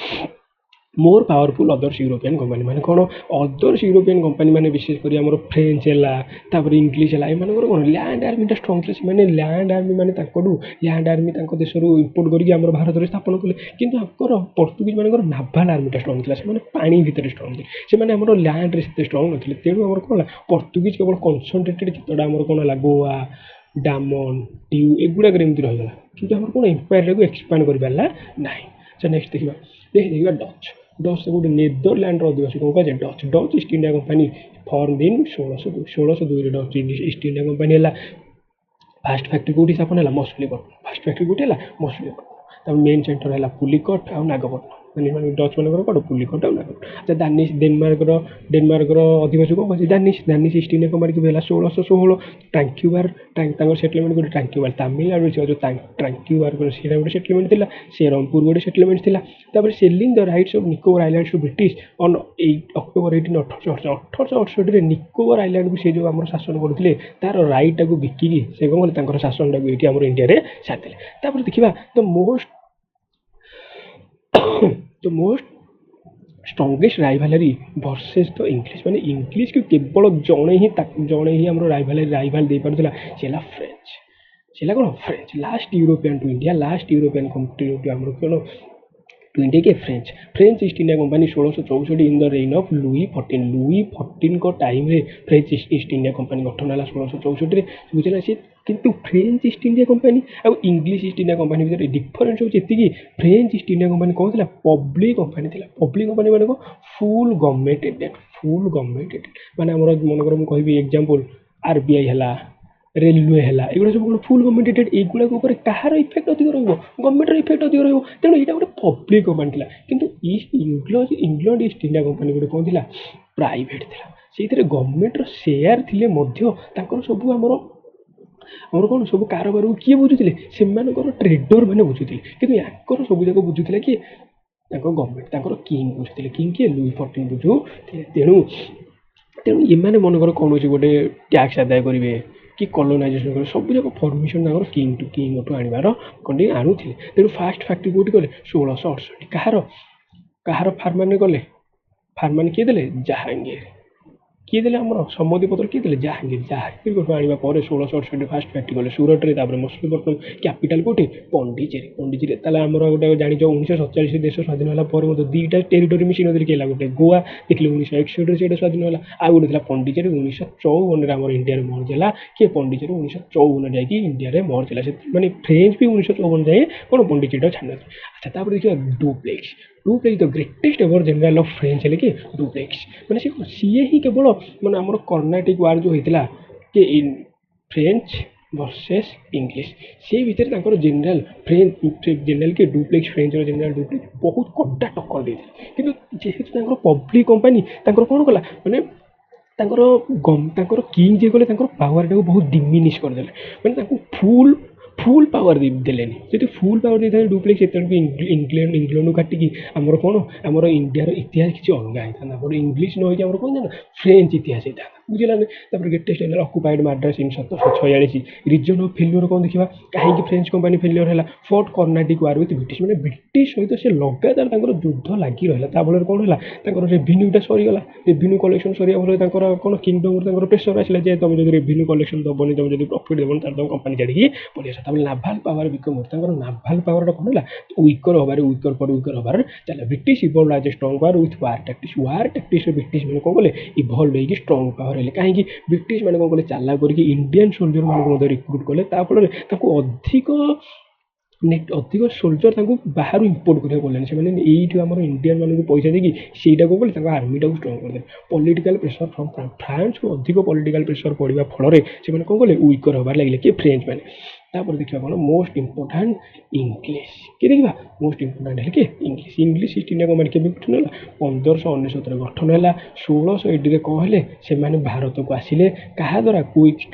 ମୋର୍ ପାୱାରଫୁଲ୍ ଅଦର୍ସ ୟୁରୋପିଆନ୍ କମ୍ପାନୀ। ମାନେ କ'ଣ? ଅଦର୍ସ ୟୁରୋପିଆନ୍ କମ୍ପାନୀ ମାନେ ବିଶେଷ କରି ଆମର ଫ୍ରେଞ୍ଚ ହେଲା, ତାପରେ ଇଂଲିଶ ହେଲା, ଏମାନଙ୍କର କ'ଣ ଲ୍ୟାଣ୍ଡ ଆର୍ମିଟା ଷ୍ଟ୍ରଙ୍ଗ ଥିଲା। ସେମାନେ ଲ୍ୟାଣ୍ଡ ଆର୍ମି ମାନେ ତାଙ୍କଠୁ ଲ୍ୟାଣ୍ଡ ଆର୍ମି ତାଙ୍କ ଦେଶରୁ ଇମ୍ପୋର୍ଟ କରିକି ଆମର ଭାରତରେ ସ୍ଥାପନ କଲେ। କିନ୍ତୁ ତାଙ୍କର ପର୍ତ୍ତୁଗୀଜ ମାନଙ୍କର ନାଭାଲ ଆର୍ମିଟା ଷ୍ଟ୍ରଙ୍ଗ ଥିଲା। ସେମାନେ ପାଣି ଭିତରେ ଷ୍ଟ୍ରଙ୍ଗ ଥିଲେ। ସେମାନେ ଆମର ଲ୍ୟାଣ୍ଡରେ ସେତେ ଷ୍ଟ୍ରଙ୍ଗ ନଥିଲେ। ତେଣୁ ଆମର କ'ଣ ହେଲା? ପର୍ତ୍ତୁଗୀଜ କେବଳ କନସେଣ୍ଟ୍ରେଟେଡ୍ କେତେଟା ଆମର କ'ଣ ହେଲା? ଗୋଆ, ଡାମନ, ଡିଉ ଏଗୁଡ଼ାକରେ ଏମିତି ରହିଗଲା। କିନ୍ତୁ ଆମର କ'ଣ ଏମ୍ପାୟାରଟାକୁ ଏକ୍ସପାଣ୍ଡ କରିପାରିଲା ନାହିଁ। ଆଚ୍ଛା, ନେକ୍ସଟ ଦେଖିବା ଡଚ୍। ଡଚ୍ ଗୋଟେ ନେଦରଲ୍ୟାଣ୍ଡର ଅଧିବାସୀ। କ'ଣ କୁହାଯାଏ? Dutch East India Company form in 1602। 1602ରେ ଡଚ୍ ଇଷ୍ଟ ଇଣ୍ଡିଆ କମ୍ପାନୀ ହେଲା। ଫାଷ୍ଟ ଫ୍ୟାକ୍ଟ୍ରି କେଉଁଠି ସ୍ଥାପନ ହେଲା? ମଛଲିପଟନମ। ଫାଷ୍ଟ ଫ୍ୟାକ୍ଟ୍ରି କେଉଁଠି ହେଲା? ମଛଲିପଟନମ। ତାପରେ ମେନ୍ ସେଣ୍ଟର ହେଲା ପୁଲିକଟ ଆଉ ନାଗପଟନମ। ମାନେ ଡଚ୍ ମାନଙ୍କର କ'ଣ? ପୁଲିକଟ ଆଉ ନାଗପଟନମ। ଆଚ୍ଛା ଦାନିଶ ଡେନମାର୍କର ଅଧିବାସୀ କ'ଣ ଅଛି? ଦାନିଶ ଇଷ୍ଟ ଇଣ୍ଡିଆ କମ୍ପାନୀ କେବେ ହେଲା? 1616। ଟ୍ରାଙ୍କ୍ୟୁବାର ତାଙ୍କର ସେଟଲମେଣ୍ଟ ଗୋଟେ ଟ୍ରାଙ୍କ୍ୟୁବାର ତାମିଲନାଡୁ ଥିବା ଯେଉଁ ଟ୍ରାଙ୍କ୍ୟୁବାର ସେଇଟା ଗୋଟେ ସେଟଲମେଣ୍ଟ ଥିଲା। ସେରମପୁର ଗୋଟେ ସେଟଲମେଣ୍ଟ ଥିଲା। ତାପରେ selling the rights of Nicobar Islands to British on October 18 1868ରେ ନିକୋବର ଆଇଲ୍ୟାଣ୍ଡକୁ ସେ ଯେଉଁ ଆମର ଶାସନ କରୁଥିଲେ ତାର ରାଇଟ୍ଟାକୁ ବିକିକି ସେ କ'ଣ କଲେ ତାଙ୍କର ଶାସନଟାକୁ ଏଇଠି ଆମର ଇଣ୍ଡିଆରେ ସାରିଥିଲେ। ତାପରେ ଦେଖିବା the most strongest rivalry versus the English. ମାନେ ଇଂଲିଶକୁ କେବଳ ଜଣେ ହିଁ ଆମର ରାଇଭାଲ ଦେଇପାରୁଥିଲା, ସେ ହେଲା ଫ୍ରେଞ୍ଚ। ସେ ହେଲା କ'ଣ? French. Last European to India, last European country ଆମର କ'ଣ ଟୁ ଇଣ୍ଡିଆ କିଏ? French east India company 1664 in the rain of Louis XIV ଟାଇମ୍ରେ ଫ୍ରେଞ୍ଚ ଇଷ୍ଟ ଇଣ୍ଡିଆ କମ୍ପାନୀ ଗଠନ ହେଲା 1664ରେ। ବୁଝିଲା? ସେ କିନ୍ତୁ ଫ୍ରେଞ୍ଚ ଇଷ୍ଟ ଇଣ୍ଡିଆ କମ୍ପାନୀ ଆଉ ଇଂଲିଶ ଇଷ୍ଟ ଇଣ୍ଡିଆ କମ୍ପାନୀ ଭିତରେ ଡିଫରେନ୍ସ ହେଉଛି ଏତିକି, ଫ୍ରେଞ୍ଚ ଇଷ୍ଟ ଇଣ୍ଡିଆ କମ୍ପାନୀ କ'ଣ ଥିଲା? ପବ୍ଲିକ୍ କମ୍ପାନୀ ଥିଲା। ପବ୍ଲିକ୍ କମ୍ପାନୀ ମାନେ କ'ଣ? ଫୁଲ୍ ଗଭର୍ଣ୍ଣମେଣ୍ଟ ଏଡେଡ୍। ମାନେ ଆମର ମନେକର ମୁଁ କହିବି ଏକ୍ଜାମ୍ପଲ୍ RBI ହେଲା, ରେଲୱେ ହେଲା, ଏଗୁଡ଼ା ସବୁ କ'ଣ? ଫୁଲ୍ ଗଭର୍ଣ୍ଣମେଣ୍ଟ ଏଡେଡ୍। ଏଗୁଡ଼ାକ ଉପରେ କାହାର ଇଫେକ୍ଟ ଅଧିକ ରହିବ? ଗଭର୍ଣ୍ଣମେଣ୍ଟର ଇଫେକ୍ଟ ଅଧିକ ରହିବ। ତେଣୁ ଏଇଟା ଗୋଟେ ପବ୍ଲିକ୍ କମ୍ପାନୀ ଥିଲା। କିନ୍ତୁ ଇଂଲଣ୍ଡ ଇଷ୍ଟ ଇଣ୍ଡିଆ କମ୍ପାନୀ ଗୋଟେ କ'ଣ ଥିଲା? ପ୍ରାଇଭେଟ୍ ଥିଲା। ସେଇଥିରେ ଗଭର୍ଣ୍ଣମେଣ୍ଟର ସେୟାର ଥିଲେ ମଧ୍ୟ ତାଙ୍କର ସବୁ ଆମର କ'ଣ ସବୁ କାରବାରକୁ କିଏ ବୁଝୁଥିଲେ? ସେମାନଙ୍କର ଟ୍ରେଡର ମାନେ ବୁଝୁଥିଲେ। କିନ୍ତୁ ୟାଙ୍କର ସବୁ ଯାକ ବୁଝୁଥିଲା କିଏ? ତାଙ୍କ ଗଭର୍ଣ୍ଣମେଣ୍ଟ, ତାଙ୍କର କିଙ୍ଗ ବୁଝୁଥିଲେ। କିଙ୍ଗ କିଏ? ଲୁଇ XIV ବୁଝୁଥିଲେ। ତେଣୁ ଏମାନେ ମନେକର କୌଣସି ଗୋଟେ ଟ୍ୟାକ୍ସ ଆଦାୟ କରିବେ କି କଲୋନାଇଜେସନ୍ କରିବେ, ସବୁ ଯାକ ପରମିସନ୍ ତାଙ୍କର କିଙ୍ଗଠୁ ଆଣିବାର ଆଣୁଥିଲେ। ତେଣୁ ଫାଷ୍ଟ ଫ୍ୟାକ୍ଟ୍ରି କେଉଁଠି କଲେ? 1668। କାହାର ଫାର୍ମାନେ କଲେ? ଫାର୍ମାନେ କିଏ ଦେଲେ? ଜାହାଙ୍ଗୀର। କିଏ ଦେଲେ? ଆମର ସମ୍ମତିପତ୍ର କିଏ ଦେଲେ? ଜାହାଙ୍ଗୀରଠୁ ଆଣିବା ପରେ 1668 ଫାଷ୍ଟ ଫ୍ୟାକ୍ଟ୍ରି କଲେ ସୁରଟରେ। ତାପରେ ମଛଲିପଟନମ। କ୍ୟାପିଟାଲ କେଉଁଠି? ପଣ୍ଡିଚେରୀ। ତାହେଲେ ଆମର ଗୋଟେ ଜାଣିଛ 1947 ଦେଶ ସ୍ୱାଧୀନ ହେଲା ପରେ ମଧ୍ୟ ଦୁଇଟା ଟେରିଟୋରୀ ମିଶି ନଥିଲେ କି ହେଲା? ଗୋଟେ ଗୋଆ ଦେଖିଲେ 1961ରେ ସେଇଟା ସ୍ୱାଧୀନ ହେଲା, ଆଉ ଗୋଟେ ଥିଲା ପଣ୍ଡିଚେରୀ 1954ରେ ଆମର ଇଣ୍ଡିଆରେ ମର୍ଜ ହେଲା। କିଏ? ପଣ୍ଡିଚେରୀ 1954 ଯାଇକି ଇଣ୍ଡିଆରେ ମର୍ଜ ହେଲା। ମାନେ ଫ୍ରେଞ୍ଚ ବି 1954 ଯାଏଁ କ'ଣ ପଣ୍ଡିଚେରୀଟା ଛାଡ଼ିନଥିଲେ। ଆଚ୍ଛା ତାପରେ ଦେଖିବା duplex the greatest ever general of French ହେଲେ କିଏ? ଡୁପ୍ଲେକ୍ସ। ମାନେ ସିଏ ହିଁ କେବଳ ମାନେ ଆମର କର୍ଣ୍ଣାଟିକ ୱାର ଯେଉଁ ହେଇଥିଲା କି ଫ୍ରେଞ୍ଚ ଭର୍ସେସ୍ ଇଂଲିଶ, ସେଇ ଭିତରେ ତାଙ୍କର ଜେନେରାଲ କିଏ? ଡୁପ୍ଲେକ୍ସ। ଫ୍ରେଞ୍ଚର ଜେନେରାଲ ଡୁପ୍ଲେକ୍ସ ବହୁତ କଡ଼ା ଟକ୍କର ଦେଇଥିଲେ। କିନ୍ତୁ ଯେହେତୁ ତାଙ୍କର ପବ୍ଲିକ୍ କମ୍ପାନୀ ତାଙ୍କର କ'ଣ କଲା? ମାନେ ତାଙ୍କର କିଙ୍ଗ ଯିଏ କଲେ ତାଙ୍କର ପାୱାରଟାକୁ ବହୁତ ଡିମିନିସ୍ କରିଦେଲେ। ମାନେ ତାଙ୍କୁ ଫୁଲ୍ ପାୱାର ଦେଲେନି। ଯଦି ଫୁଲ୍ ପାୱାର ଦେଇଥାନ୍ତେ ଡୁପ୍ଲେକ୍ସ ସେତେବେଳକୁ ଇଂଲଣ୍ଡକୁ କାଟିକି ଆମର କ'ଣ ଆମର ଇଣ୍ଡିଆର ଇତିହାସ କିଛି ଅଲଗା ହେଇଥାନ୍ତା। ଆମର ଇଂଲିଶ ନ ହେଇକି ଆମର କ'ଣ ହେଇଥାନ୍ତା? ଫ୍ରେଞ୍ଚ ଇତିହାସ ହେଇଥାନ୍ତା। ବୁଝିଲାନି? ତାପରେ ଗ୍ରେଟେଷ୍ଟ ହେଲା occupied Madras in 1746। Reason of failure କ'ଣ ଦେଖିବା? କାହିଁକି ଫ୍ରେଞ୍ଚ କମ୍ପାନୀ ଫେଲିଓର ହେଲା? Fought Carnatic war with British. ମାନେ ବ୍ରିଟିଶ ସହିତ ସେ ଲଗାତାର ତାଙ୍କର ଯୁଦ୍ଧ ଲାଗି ରହିଲା। ତା ଫଳରେ କ'ଣ ହେଲା? ତାଙ୍କର ରେଭିନ୍ୟୁଟା ସରିଗଲା। ରେଭିନ୍ୟୁ କଲେକ୍ସନ୍ ସରିବା ଫଳରେ ତାଙ୍କର କ'ଣ କିଙ୍ଗଡମ୍ରୁ ତାଙ୍କର ପ୍ରେସର ଆସିଲା ଯେ ତମେ ଯଦି ରେଭିନ୍ୟୁ କଲେକ୍ସନ୍ ଦେବନି, ତମେ ଯଦି ପ୍ରଫିଟ୍ ଦେବନି, ତାହେଲେ ତମ କମ୍ପାନୀ ଛାଡ଼ିକି ପଳେଇ ଆସ। ତାପରେ ନାଭାଲ ପାୱାର ବିକମ୍ ତାଙ୍କର ନାଭାଲ ପାୱାରଟା କ'ଣ ହେଲା? ୱିକର୍ ହେବାର ଚାଲିଲା। British evolve as a strong power with war ଟାକ୍ଟିକ୍ସରେ ବ୍ରିଟିଶ ମାନେ କ'ଣ କଲେ? ଇଭଲ୍ଭ ହେଇକି ଷ୍ଟ୍ରଙ୍ଗ ପାୱାର ହେଲେ। କାହିଁକି? ବ୍ରିଟିଶ ମାନେ କ'ଣ କଲେ? ଚାଲାକ କରିକି ଇଣ୍ଡିଆନ୍ ସୋଲଜର ମାନଙ୍କୁ ମଧ୍ୟ ରିକ୍ରୁଟ୍ କଲେ। ତା ଫଳରେ ତାଙ୍କୁ ଅଧିକ ସୋଲଜର ତାଙ୍କୁ ବାହାରୁ ଇମ୍ପୋର୍ଟ କରିବାକୁ ପଡ଼ିଲାନି। ସେମାନେ ଏଇଠୁ ଆମର ଇଣ୍ଡିଆନ୍ ମାନଙ୍କୁ ପଇସା ଦେଇକି ସେଇଟା କ'ଣ କଲେ? ତାଙ୍କ ଆର୍ମିଟାକୁ ଷ୍ଟ୍ରଙ୍ଗ କରିଦେଲେ। ପଲିଟିକାଲ ପ୍ରେସର ଫ୍ରମ୍ ଫ୍ରାନ୍ସକୁ ଅଧିକ ପଲିଟିକାଲ ପ୍ରେସର ପଡ଼ିବା ଫଳରେ ସେମାନେ କ'ଣ କଲେ? ୱିକର୍ ହେବାର ଲାଗିଲେ। କିଏ? ଫ୍ରେଞ୍ଚ ମାନେ। ତାପରେ ଦେଖିବା କ'ଣ? Most important English. କିଏ ଦେଖିବା? ମୋଷ୍ଟ ଇମ୍ପୋର୍ଟାଣ୍ଟ ହେଲେ କିଏ? ଇଂଲିଶ ଇଷ୍ଟ ଇଣ୍ଡିଆ କମ୍ପାନୀ କେବେ ଗଠନ ହେଲା? 1569ରେ ଗଠନ ହେଲା। 1680ରେ କ'ଣ ହେଲେ? ସେମାନେ ଭାରତକୁ ଆସିଲେ। କାହା ଦ୍ୱାରା?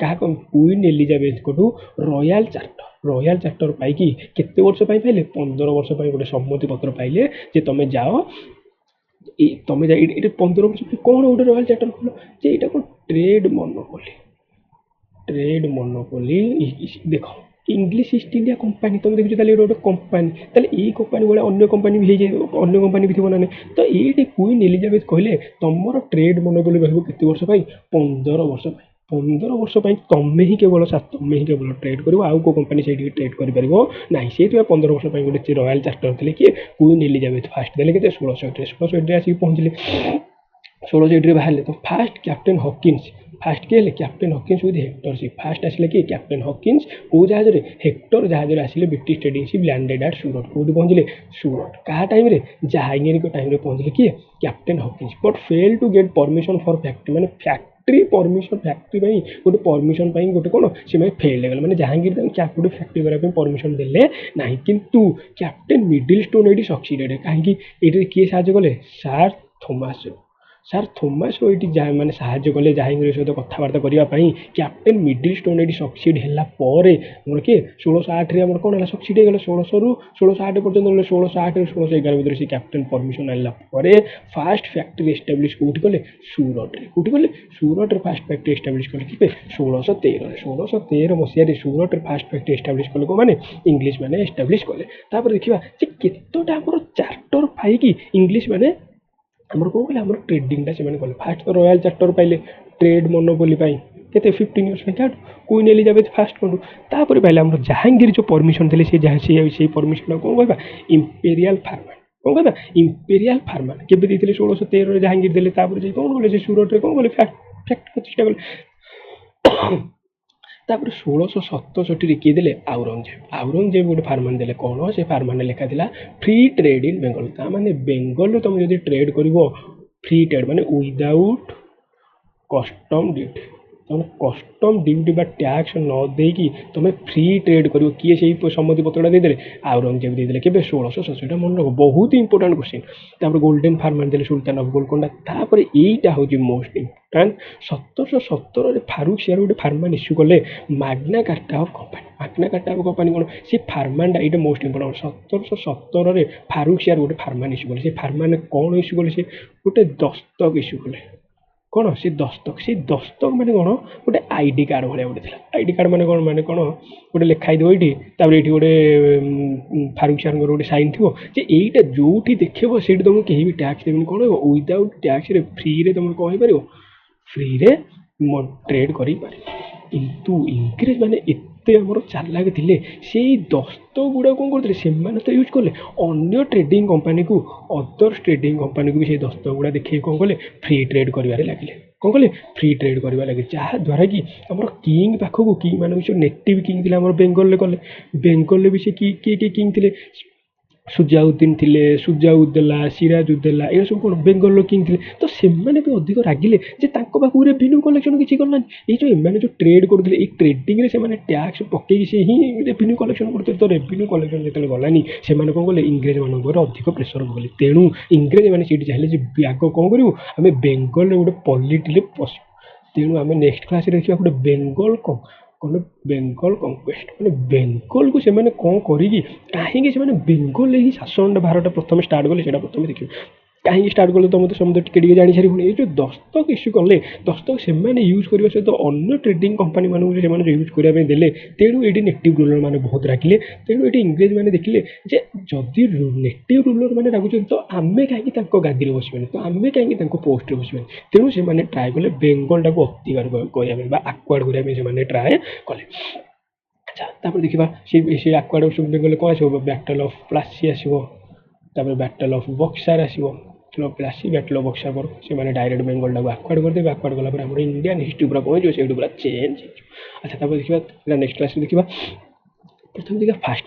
କୁଇନ୍ ଏଲିଜାବେଥଙ୍କଠୁ ରୟାଲ ଚାର୍ଟର ପାଇକି କେତେ ବର୍ଷ ପାଇଁ ପାଇଲେ? 15 ବର୍ଷ ପାଇଁ ଗୋଟେ ସମ୍ମତି ପତ୍ର ପାଇଲେ ଯେ ତମେ ଯାଅ ଏଇଟା 15 ବର୍ଷ ପାଇଁ କ'ଣ ଗୋଟେ ରୟାଲ ଚାର୍ଟର କଲ ଯେ ଏଇଟା କ'ଣ? ଟ୍ରେଡ୍ ମନୋପୋଲି। ଦେଖ ଇଂଲିଶ ଇଷ୍ଟ ଇଣ୍ଡିଆ କମ୍ପାନୀ ତମେ ଦେଖୁଛ, ତାହେଲେ ଏଇଟା ଗୋଟେ କମ୍ପାନୀ। ତାହେଲେ ଏଇ କମ୍ପାନୀ ଭଳିଆ ଅନ୍ୟ କମ୍ପାନୀ ବି ହେଇଯାଏ, ଅନ୍ୟ କମ୍ପାନୀ ବି ଥିବ ନା ନାହିଁ? ତ ଏଇଠି କୁଇନ୍ ଏଲିଜାବେଥ କହିଲେ ତମର ଟ୍ରେଡ୍ ମନୋପୋଲି ରହିବ କେତେ ବର୍ଷ ପାଇଁ? 15 ବର୍ଷ ପାଇଁ। 15 ବର୍ଷ ପାଇଁ ତମେ ହିଁ କେବଳ ଟ୍ରେଡ୍ କରିବ, ଆଉ କେଉଁ କମ୍ପାନୀ ସେଇଠିକି ଟ୍ରେଡ୍ କରିପାରିବ ନାହିଁ। ସେଇଥିପାଇଁ 15 ବର୍ଷ ପାଇଁ ଗୋଟେ ରୟାଲ ଚାର୍ଟର ଥିଲେ କିଏ? କୁଇନ୍ ଏଲିଜାବେଥ ଫାଷ୍ଟ ଦେଲେ କେତେ? 1680ରେ ଆସିକି ପହଞ୍ଚିଲେ। 1680ରେ ବାହାରିଲେ ତ ଫାଷ୍ଟ କ୍ୟାପ୍ଟେନ୍ ହକିନ୍ସ କିଏ ହେଲେ? Captain Hawkins with Hector ship. First ଆସିଲେ କିଏ? Captain Hawkins. କେଉଁ ଜାହାଜରେ? ହେକ୍ଟର ଜାହାଜରେ ଆସିଲେ। British trading ship landed at Surat. କେଉଁଠି ପହଞ୍ଚିଲେ? ସୁରଟ। କାହା ଟାଇମ୍ରେ? ଜାହାଙ୍ଗୀରଙ୍କ ଟାଇମ୍ରେ ପହଞ୍ଚିଲେ କିଏ? Captain Hawkins. But fail to get permission for factory. ମାନେ ଫ୍ୟାକ୍ଟ୍ରି ଗୋଟେ ପରମିଶନ ପାଇଁ ଗୋଟେ କ'ଣ ସେମାନେ ଫେଲ୍ ହେଇଗଲେ, ମାନେ ଜାହାଙ୍ଗୀର ତାଙ୍କୁ ଗୋଟେ ଫ୍ୟାକ୍ଟ୍ରି କରିବା ପାଇଁ ପରମିଶନ ଦେଲେ ନାହିଁ। କିନ୍ତୁ କ୍ୟାପ୍ଟେନ୍ ମିଡିଲ୍ ଷ୍ଟୋନ୍ ଏଇଠି ସକ୍ସିଡେଡ୍। କାହିଁକି? ଏଇଠି କିଏ ସାହାଯ୍ୟ କଲେ? ସାର୍ ଥୋମାସ ଏଇଠି ମାନେ ସାହାଯ୍ୟ କଲେ ଜାହାଙ୍ଗୀର ସହିତ କଥାବାର୍ତ୍ତା କରିବା ପାଇଁ। କ୍ୟାପ୍ଟେନ୍ ମିଡିଲ୍ ଷ୍ଟୋନ୍ ଏଇଠି ସକ୍ସିଡ୍ ହେଲା ପରେ ଆମର କିଏ 1608ରେ ଆମର କ'ଣ ହେଲା? ସକ୍ସିଡ୍ ହେଇଗଲା। 1600ରୁ 1608 ପର୍ଯ୍ୟନ୍ତ 1608ରୁ 1611 ଭିତରେ ସେ କ୍ୟାପ୍ଟେନ୍ ପରମିଶନ ଆଣିଲା ପରେ ଫାଷ୍ଟ ଫ୍ୟାକ୍ଟ୍ରି ଏଷ୍ଟାବ୍ଲିଶ୍ କୋଉଠି କଲେ? ସୁରଟରେ। କୋଉଠି କଲେ? ସୁରଟରେ ଫାଷ୍ଟ ଫ୍ୟାକ୍ଟ୍ରି ଏଷ୍ଟାବ୍ଲିଶ୍ କଲେ। କେବେ? 1613 ମସିହାରେ ସୁରଟରେ ଫାଷ୍ଟ ଫ୍ୟାକ୍ଟ୍ରି ଏଷ୍ଟାବ୍ଲିଶ୍ କଲେ କୋଉମାନେ? ଇଂଲିଶ ମାନେ ଏଷ୍ଟାବ୍ଲିଶ୍ କଲେ। ତାପରେ ଦେଖିବା ଯେ କେତେଟା ଆମର ଚାର୍ଟର ପାଇକି ଇଂଲିଶ ମାନେ ଆମର କ'ଣ କଲେ? ଆମର ଟ୍ରେଡିଂଟା ସେମାନେ କଲେ। ଫାଷ୍ଟ ତ ରୟାଲ ଚାର୍ଟର ପାଇଲେ ଟ୍ରେଡ୍ ମନୋପୋଲି ପାଇଁ, କେତେ 15 ଇୟର୍ସ ପାଇଁ କାହାଠୁ? କୁଇନ୍ ଏଲିଜାବେଥ ଫାଷ୍ଟଙ୍କଠୁ। ତାପରେ ପାଇଲେ ଆମର ଜାହାଙ୍ଗୀର ଯେଉଁ ପରମିଶନ ଦେଲେ ସେଇ ପରମିଶନଟା କ'ଣ କହିବା? ଇମ୍ପେରିଆଲ ଫାର୍ମାନ। କ'ଣ କହିବା? ଇମ୍ପେରିଆଲ ଫାର୍ମାନ। କେବେ ଦେଇଥିଲେ? 1613ରେ ଜାହାଙ୍ଗୀର ଦେଲେ। ତାପରେ ଯାଇ କ'ଣ କଲେ? ସେ ସୁରଟରେ କ'ଣ କଲେ? ଫ୍ୟାକ୍ଟ୍ରି ପ୍ରତିଷ୍ଠା କଲେ। ତାପରେ 1667ରେ କିଏ ଦେଲେ? ଆଉରଙ୍ଗଜେବ ଗୋଟେ ଫାର୍ମାନ ଦେଲେ। କ'ଣ? ସେ ଫାର୍ମାନରେ ଲେଖା ଥିଲା ଫ୍ରି ଟ୍ରେଡ୍ ଇନ୍ ବେଙ୍ଗଲ। ତା ମାନେ ବେଙ୍ଗଲରେ ତୁମେ ଯଦି ଟ୍ରେଡ୍ କରିବ ଫ୍ରି ଟ୍ରେଡ୍ ମାନେ ୱିଦାଉଟ୍ କଷ୍ଟମ୍ ଡ୍ୟୁଟି, ତୁମେ କଷ୍ଟମ୍ ଡ୍ୟୁଟି ବା ଟ୍ୟାକ୍ସ ନ ଦେଇକି ତୁମେ ଫ୍ରି ଟ୍ରେଡ୍ କରିବ। କିଏ ସେଇ ସମ୍ମତି ପତ୍ରଟା ଦେଇଦେଲେ? ଆଉରଙ୍ଗଜେବ ଦେଇଦେଲେ। କେବେ? 1667। ମନେ ରଖ, ବହୁତ ଇମ୍ପୋର୍ଟାଣ୍ଟ କ୍ୱେଶ୍ଚିନ୍। ତାପରେ ଗୋଲ୍ଡେନ୍ ଫାର୍ମାନ ଦେଲେ ସୁଲତାନ ଅଫ୍ ଗୋଲକୋଣ୍ଡା। ତାପରେ ଏଇଟା ହେଉଛି ମୋଷ୍ଟ ଇମ୍ପୋର୍ଟାଣ୍ଟ। 1717ରେ ଫାରୁକ ସିଆର ଗୋଟେ ଫାର୍ମାନ ଇସ୍ୟୁ କଲେ, ମାଗ୍ନା କାର୍ଟା ଅଫ୍ କମ୍ପାନୀ। ମାଗ୍ନା କାର୍ଟା ଅଫ୍ କମ୍ପାନୀ କ'ଣ? ସେ ଫାର୍ମାନଟା, ଏଇଟା ମୋଷ୍ଟ ଇମ୍ପୋର୍ଟାଣ୍ଟ। 1717ରେ ଫାରୁକ ସିଆର ଗୋଟେ ଫାର୍ମାନ ଇସ୍ୟୁ କଲେ। ସେ ଫାର୍ମାନରେ କ'ଣ ଇସ୍ୟୁ କଲେ? ସେ ଗୋଟେ ଦସ୍ତକ ଇସ୍ୟୁ କଲେ। କ'ଣ? ସେ ଦସ୍ତକ ମାନେ କ'ଣ? ଗୋଟେ ଆଇଡି କାର୍ଡ଼ ଭଳିଆ ଗୋଟେ ଥିଲା। ଆଇଡି କାର୍ଡ଼ ମାନେ କ'ଣ? ଗୋଟେ ଲେଖା ହେଇଥିବ ଏଇଠି, ତାପରେ ଏଇଠି ଗୋଟେ ଫାରୁକ ସାର୍ଙ୍କର ଗୋଟେ ସାଇନ୍ ଥିବ ଯେ ଏଇଟା ଯୋଉଠି ଦେଖେଇବ ସେଇଠି ତୁମକୁ କେହି ବି ଟ୍ୟାକ୍ସ ଦେବେନି। କ'ଣ ହେବ? ୱିଦାଉଟ୍ ଟ୍ୟାକ୍ସରେ ଫ୍ରିରେ ତୁମେ କ'ଣ ହେଇପାରିବ? ଫ୍ରିରେ ଟ୍ରେଡ୍ କରିପାରିବ। କିନ୍ତୁ ଇଂରେଜ ମାନେ ଏତେ ଆମର ଚାଲାକ ଥିଲେ, ସେଇ ଦସ୍ତକ ଗୁଡ଼ାକ କ'ଣ କରୁଥିଲେ? ସେମାନେ ତ ୟୁଜ୍ କଲେ ଅନ୍ୟ ଟ୍ରେଡିଂ କମ୍ପାନୀକୁ, ଅଦର୍ସ ଟ୍ରେଡିଂ କମ୍ପାନୀକୁ ବି ସେଇ ଦସ୍ତକ ଗୁଡ଼ା ଦେଖେଇ କ'ଣ କଲେ? ଫ୍ରି ଟ୍ରେଡ୍ କରିବାରେ ଲାଗିଲେ। କ'ଣ କଲେ? ଫ୍ରି ଟ୍ରେଡ୍ କରିବା ଲାଗିଲେ। ଯାହାଦ୍ୱାରା କି ଆମର କିଙ୍ଗ ପାଖକୁ, କିଙ୍ଗ ମାନଙ୍କ ଯେଉଁ ନେଟିଭ୍ କିଙ୍ଗ ଥିଲେ ଆମର ବେଙ୍ଗଲରେ କଲେ। ବେଙ୍ଗଲରେ ବି ସେ କିଏ କିଙ୍ଗ ଥିଲେ? ସୁଜାଉଦ୍ଦିନ ଥିଲେ, ସୁଜାଉଦ୍ଦୌଲା, ସିରାଜଉଦ୍ଦୌଲା, ଏଗୁଡ଼ା ସବୁ କ'ଣ? ବେଙ୍ଗଲର କିଙ୍ଗ ଥିଲେ। ତ ସେମାନେ ବି ଅଧିକ ରାଗିଲେ ଯେ ତାଙ୍କ ପାଖକୁ ରେଭିନ୍ୟୁ କଲେକ୍ସନ କିଛି କଲାନି। ଏଇ ଯେଉଁ ଏମାନେ ଯେଉଁ ଟ୍ରେଡ୍ କରୁଥିଲେ, ଏଇ ଟ୍ରେଡିଂରେ ସେମାନେ ଟ୍ୟାକ୍ସ ପକେଇକି ସେ ହିଁ ରେଭିନ୍ୟୁ କଲେକ୍ସନ କରୁଥିଲେ। ତ ରେଭିନ୍ୟୁ କଲେକ୍ସନ ଯେତେବେଳେ ଗଲାନି, ସେମାନେ କ'ଣ କଲେ? ଇଂରେଜମାନଙ୍କ ଉପରେ ଅଧିକ ପ୍ରେସର ପକେଇଲେ। ତେଣୁ ଇଂରେଜମାନେ ସେଇଠି ଚାହିଁଲେ ଯେ ଆଗ କ'ଣ କରିବୁ? ଆମେ ବେଙ୍ଗଲରେ ଗୋଟେ ପଲିଟିରେ ପଶିବୁ। ତେଣୁ ଆମେ ନେକ୍ସଟ କ୍ଲାସରେ ଦେଖିବା ଗୋଟେ ବେଙ୍ଗଲ କନକ୍ୱେଷ୍ଟ, ମାନେ ବେଙ୍ଗଲକୁ ସେମାନେ କ'ଣ କରିକି, କାହିଁକି ସେମାନେ ବେଙ୍ଗଲରେ ହିଁ ଶାସନଟା ଭାରତଟା ପ୍ରଥମେ ଷ୍ଟାର୍ଟ କଲେ, ସେଇଟା ପ୍ରଥମେ ଦେଖିବେ। କାହିଁକି ଷ୍ଟାର୍ଟ କଲେ ତ ମୋତେ ସମସ୍ତେ ଟିକେ ଜାଣି ସାରିବୁନି। ଏଇ ଯେଉଁ ଦସ୍ତକ ଇସ୍ୟୁ କଲେ, ଦସ୍ତକ ସେମାନେ ୟୁଜ୍ କରିବା ସହିତ ଅନ୍ୟ ଟ୍ରେଡିଂ କମ୍ପାନୀମାନଙ୍କୁ ସେମାନେ ୟୁଜ୍ କରିବା ପାଇଁ ଦେଲେ। ତେଣୁ ଏଇଠି ନେଟିଭ୍ ରୁଲର ମାନେ ବହୁତ ରାଗିଲେ। ତେଣୁ ଏଠି ଇଂରେଜମାନେ ଦେଖିଲେ ଯେ ଯଦି ନେଟିଭ୍ ରୁଲର ମାନେ ରାଗୁଛନ୍ତି, ତ ଆମେ କାହିଁକି ତାଙ୍କ ଗାଦିରେ ବସିବାନି, ତ ଆମେ କାହିଁକି ତାଙ୍କ ପୋଷ୍ଟରେ ବସିବାନି। ତେଣୁ ସେମାନେ ଟ୍ରାଏ କଲେ ବେଙ୍ଗଲଟାକୁ ଅକ୍ତିଆର କରିବା ପାଇଁ ବା ଆକ୍ୱାର୍ଡ କରିବା ପାଇଁ ସେମାନେ ଟ୍ରାଏ କଲେ। ଆଚ୍ଛା, ତାପରେ ଦେଖିବା ସେ ଆକ୍ୱାର୍ଡ ବେଙ୍ଗଲରେ କ'ଣ ଆସିବ? ବ୍ୟାଟଲ୍ ଅଫ୍ ପ୍ଲାସି ଆସିବ। ତାପରେ ବ୍ୟାଟଲ୍ ଅଫ୍ ବକ୍ସାର ଆସିବ। ପ୍ଲାସି, ବ୍ୟାଟଲ୍ ଅଫ୍ ବକ୍ସାର ପରେ ସେମାନେ ଡାଇରେକ୍ଟ ବେଙ୍ଗଲଟାକୁ ଆକ୍ୱାର୍ଡ କରିଦେବେ। ଆକ୍ୱାର୍ଡ କଲା ପରେ ଆମର ଇଣ୍ଡିଆନ୍ ହିଷ୍ଟ୍ରି ପୁରା କ'ଣ ହେଇଯିବ? ସେଇଠୁ ପୁରା ଚେଞ୍ଜ ହେଇଯିବ। ଆଚ୍ଛା, ତାପରେ ଦେଖିବା ନେକ୍ସଟ କ୍ଲାସରେ ଦେଖିବା। ପ୍ରଥମେ ଦେଖିବା ଫାଷ୍ଟ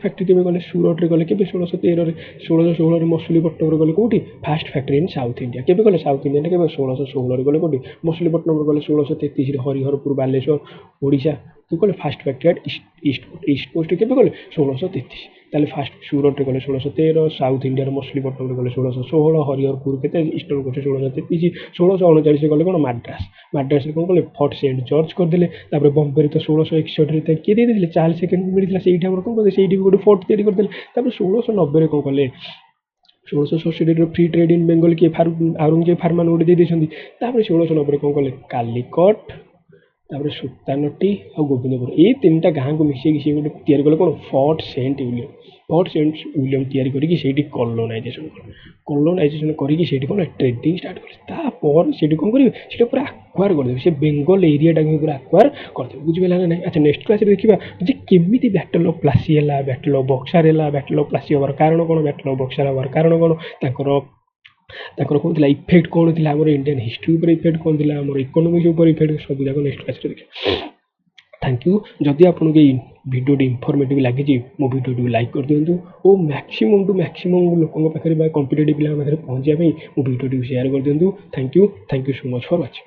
ଫ୍ୟାକ୍ଟ୍ରି କେବେ ଗଲେ? ସୁରଟରେ ଗଲେ। କେବେ? 1613ରେ। 1616ରେ ମସୁଲିପଟ୍ଟନମରେ ଗଲେ। କେଉଁଠି? First factory in South India. କେବେ ଗଲେ? ସାଉଥ ଇଣ୍ଡିଆରେ କେବେ? 1616ରେ ଗଲେ। କେଉଁଠି? ମସୁଲିପଟ୍ଟନମରେ ଗଲେ। 1633ରେ ହରିହରପୁର, ବାଲେଶ୍ୱର, ଓଡ଼ିଶା କେବେ ଗଲେ? ଫାଷ୍ଟ ଫ୍ୟାକ୍ଟ୍ରି ଆଟ୍ ଇଷ୍ଟ କୋଷ୍ଟରେ କେବେ ଗଲେ? 1633। ତାହେଲେ ଫାଷ୍ଟ ସୁରଟରେ ଗଲେ 1613, ସାଉଥ ଇଣ୍ଡିଆର ମସୁଲିପଟ୍ଟନମରେ ଗଲେ 1616, ହରିହରପୁର କେତେ? ଇଷ୍ଟର୍ଣ୍ଣ କୋଷ୍ଟରେ 1633। 1639 ଗଲେ କ'ଣ? ମାଡ୍ରାସରେ କ'ଣ କଲେ? ଫୋର୍ଟ ସେଣ୍ଟ ଜର୍ଜ କରିଦେଲେ। ତାପରେ ବମ୍ବେରେ ତ 1661ରେ କିଏ ଦେଇଦେଲେ? ଚାର୍ଲସ ସେକେଣ୍ଡ ମିଳିଥିଲା। ସେଇଠି ଆମର କ'ଣ କଲେ? ସେଇଠି ବି ଗୋଟେ ଫୋର୍ଟ ତିଆରି କରିଦେଲେ। ତାପରେ 1690ରେ କ'ଣ କଲେ? 1667ରେ ଫ୍ରି ଟ୍ରେଡ୍ ଇନ୍ ବେଙ୍ଗଲ କିଏ? ଆଉରଙ୍ଗଜେବ ଫାର୍ମାନ ଗୋଟେ ଦେଇଦେଇଛନ୍ତି। ତାପରେ 1690ରେ କ'ଣ କଲେ? କାଲିକଟ, ତାପରେ ସୁତାନଟି ଆଉ ଗୋବିନ୍ଦପୁର, ଏଇ ତିନିଟା ଗାଁକୁ ମିଶେଇକି ସେ ଗୋଟେ ତିଆରି କଲେ। କ'ଣ? ଫୋର୍ଟ ସେଣ୍ଟ ୱିଲିୟମ ତିଆରି କରିକି ସେଇଠି କଲୋନାଇଜେସନ କରିକି ସେଇଠି କ'ଣ? ଟ୍ରେଡିଂ ଷ୍ଟାର୍ଟ କଲେ। ତାପରେ ସେଇଠି କ'ଣ କରିବେ? ସେଇଟା ପୁରା ଆକ୍ୱାର କରିଦେବେ। ସେ ବେଙ୍ଗଲ ଏରିଆଟାକୁ ପୁରା ଆକ୍ୱାର କରିଦେବେ। ବୁଝିପାରିଲା ନା ନାହିଁ? ଆଚ୍ଛା, ନେକ୍ସଟ କ୍ଲାସରେ ଦେଖିବା ଯେ କେମିତି ବ୍ୟାଟଲ୍ ଅଫ୍ ପ୍ଲାସି ହେଲା, ବ୍ୟାଟଲ୍ ଅଫ୍ ବକ୍ସାର ହେଲା। ବ୍ୟାଟଲ୍ ଅଫ୍ ପ୍ଲାସି ହେବାର କାରଣ କ'ଣ? ବ୍ୟାଟଲ୍ ଅଫ୍ ବକ୍ସାର ହେବାର କାରଣ କ'ଣ? ତାଙ୍କର କ'ଣ ଥିଲା? ଇଫେକ୍ଟ କ'ଣ ଥିଲା? ଆମର ଇଣ୍ଡିଆନ୍ ହିଷ୍ଟ୍ରି ଉପରେ ଇଫେକ୍ଟ କ'ଣ ଥିଲା? ଆମର ଇକୋନୋମିକ୍ସ ଉପରେ ଇଫେକ୍ଟ, ସବୁ ଯାକ ନେକ୍ସଟ କ୍ଲାସରେ ଦେଖିବା। Thank you. ଯଦି ଆପଣଙ୍କୁ ଏଇ ଭିଡ଼ିଓଟି ଇନଫର୍ମେଟିଭ୍ ଲାଗିଛି, ମୋ ଭିଡ଼ିଓଟିକୁ ଲାଇକ୍ କରିଦିଅନ୍ତୁ ଓ ମ୍ୟାକ୍ସିମମ୍ ଲୋକଙ୍କ ପାଖରେ ବା କମ୍ପିଟେଟିଭ୍ ପିଲାଙ୍କ ପାଖରେ ପହଞ୍ଚିବା ପାଇଁ ମୋ ଭିଡ଼ିଓଟିକୁ ସେୟାର କରିଦିଅନ୍ତୁ। Thank you so much for watching.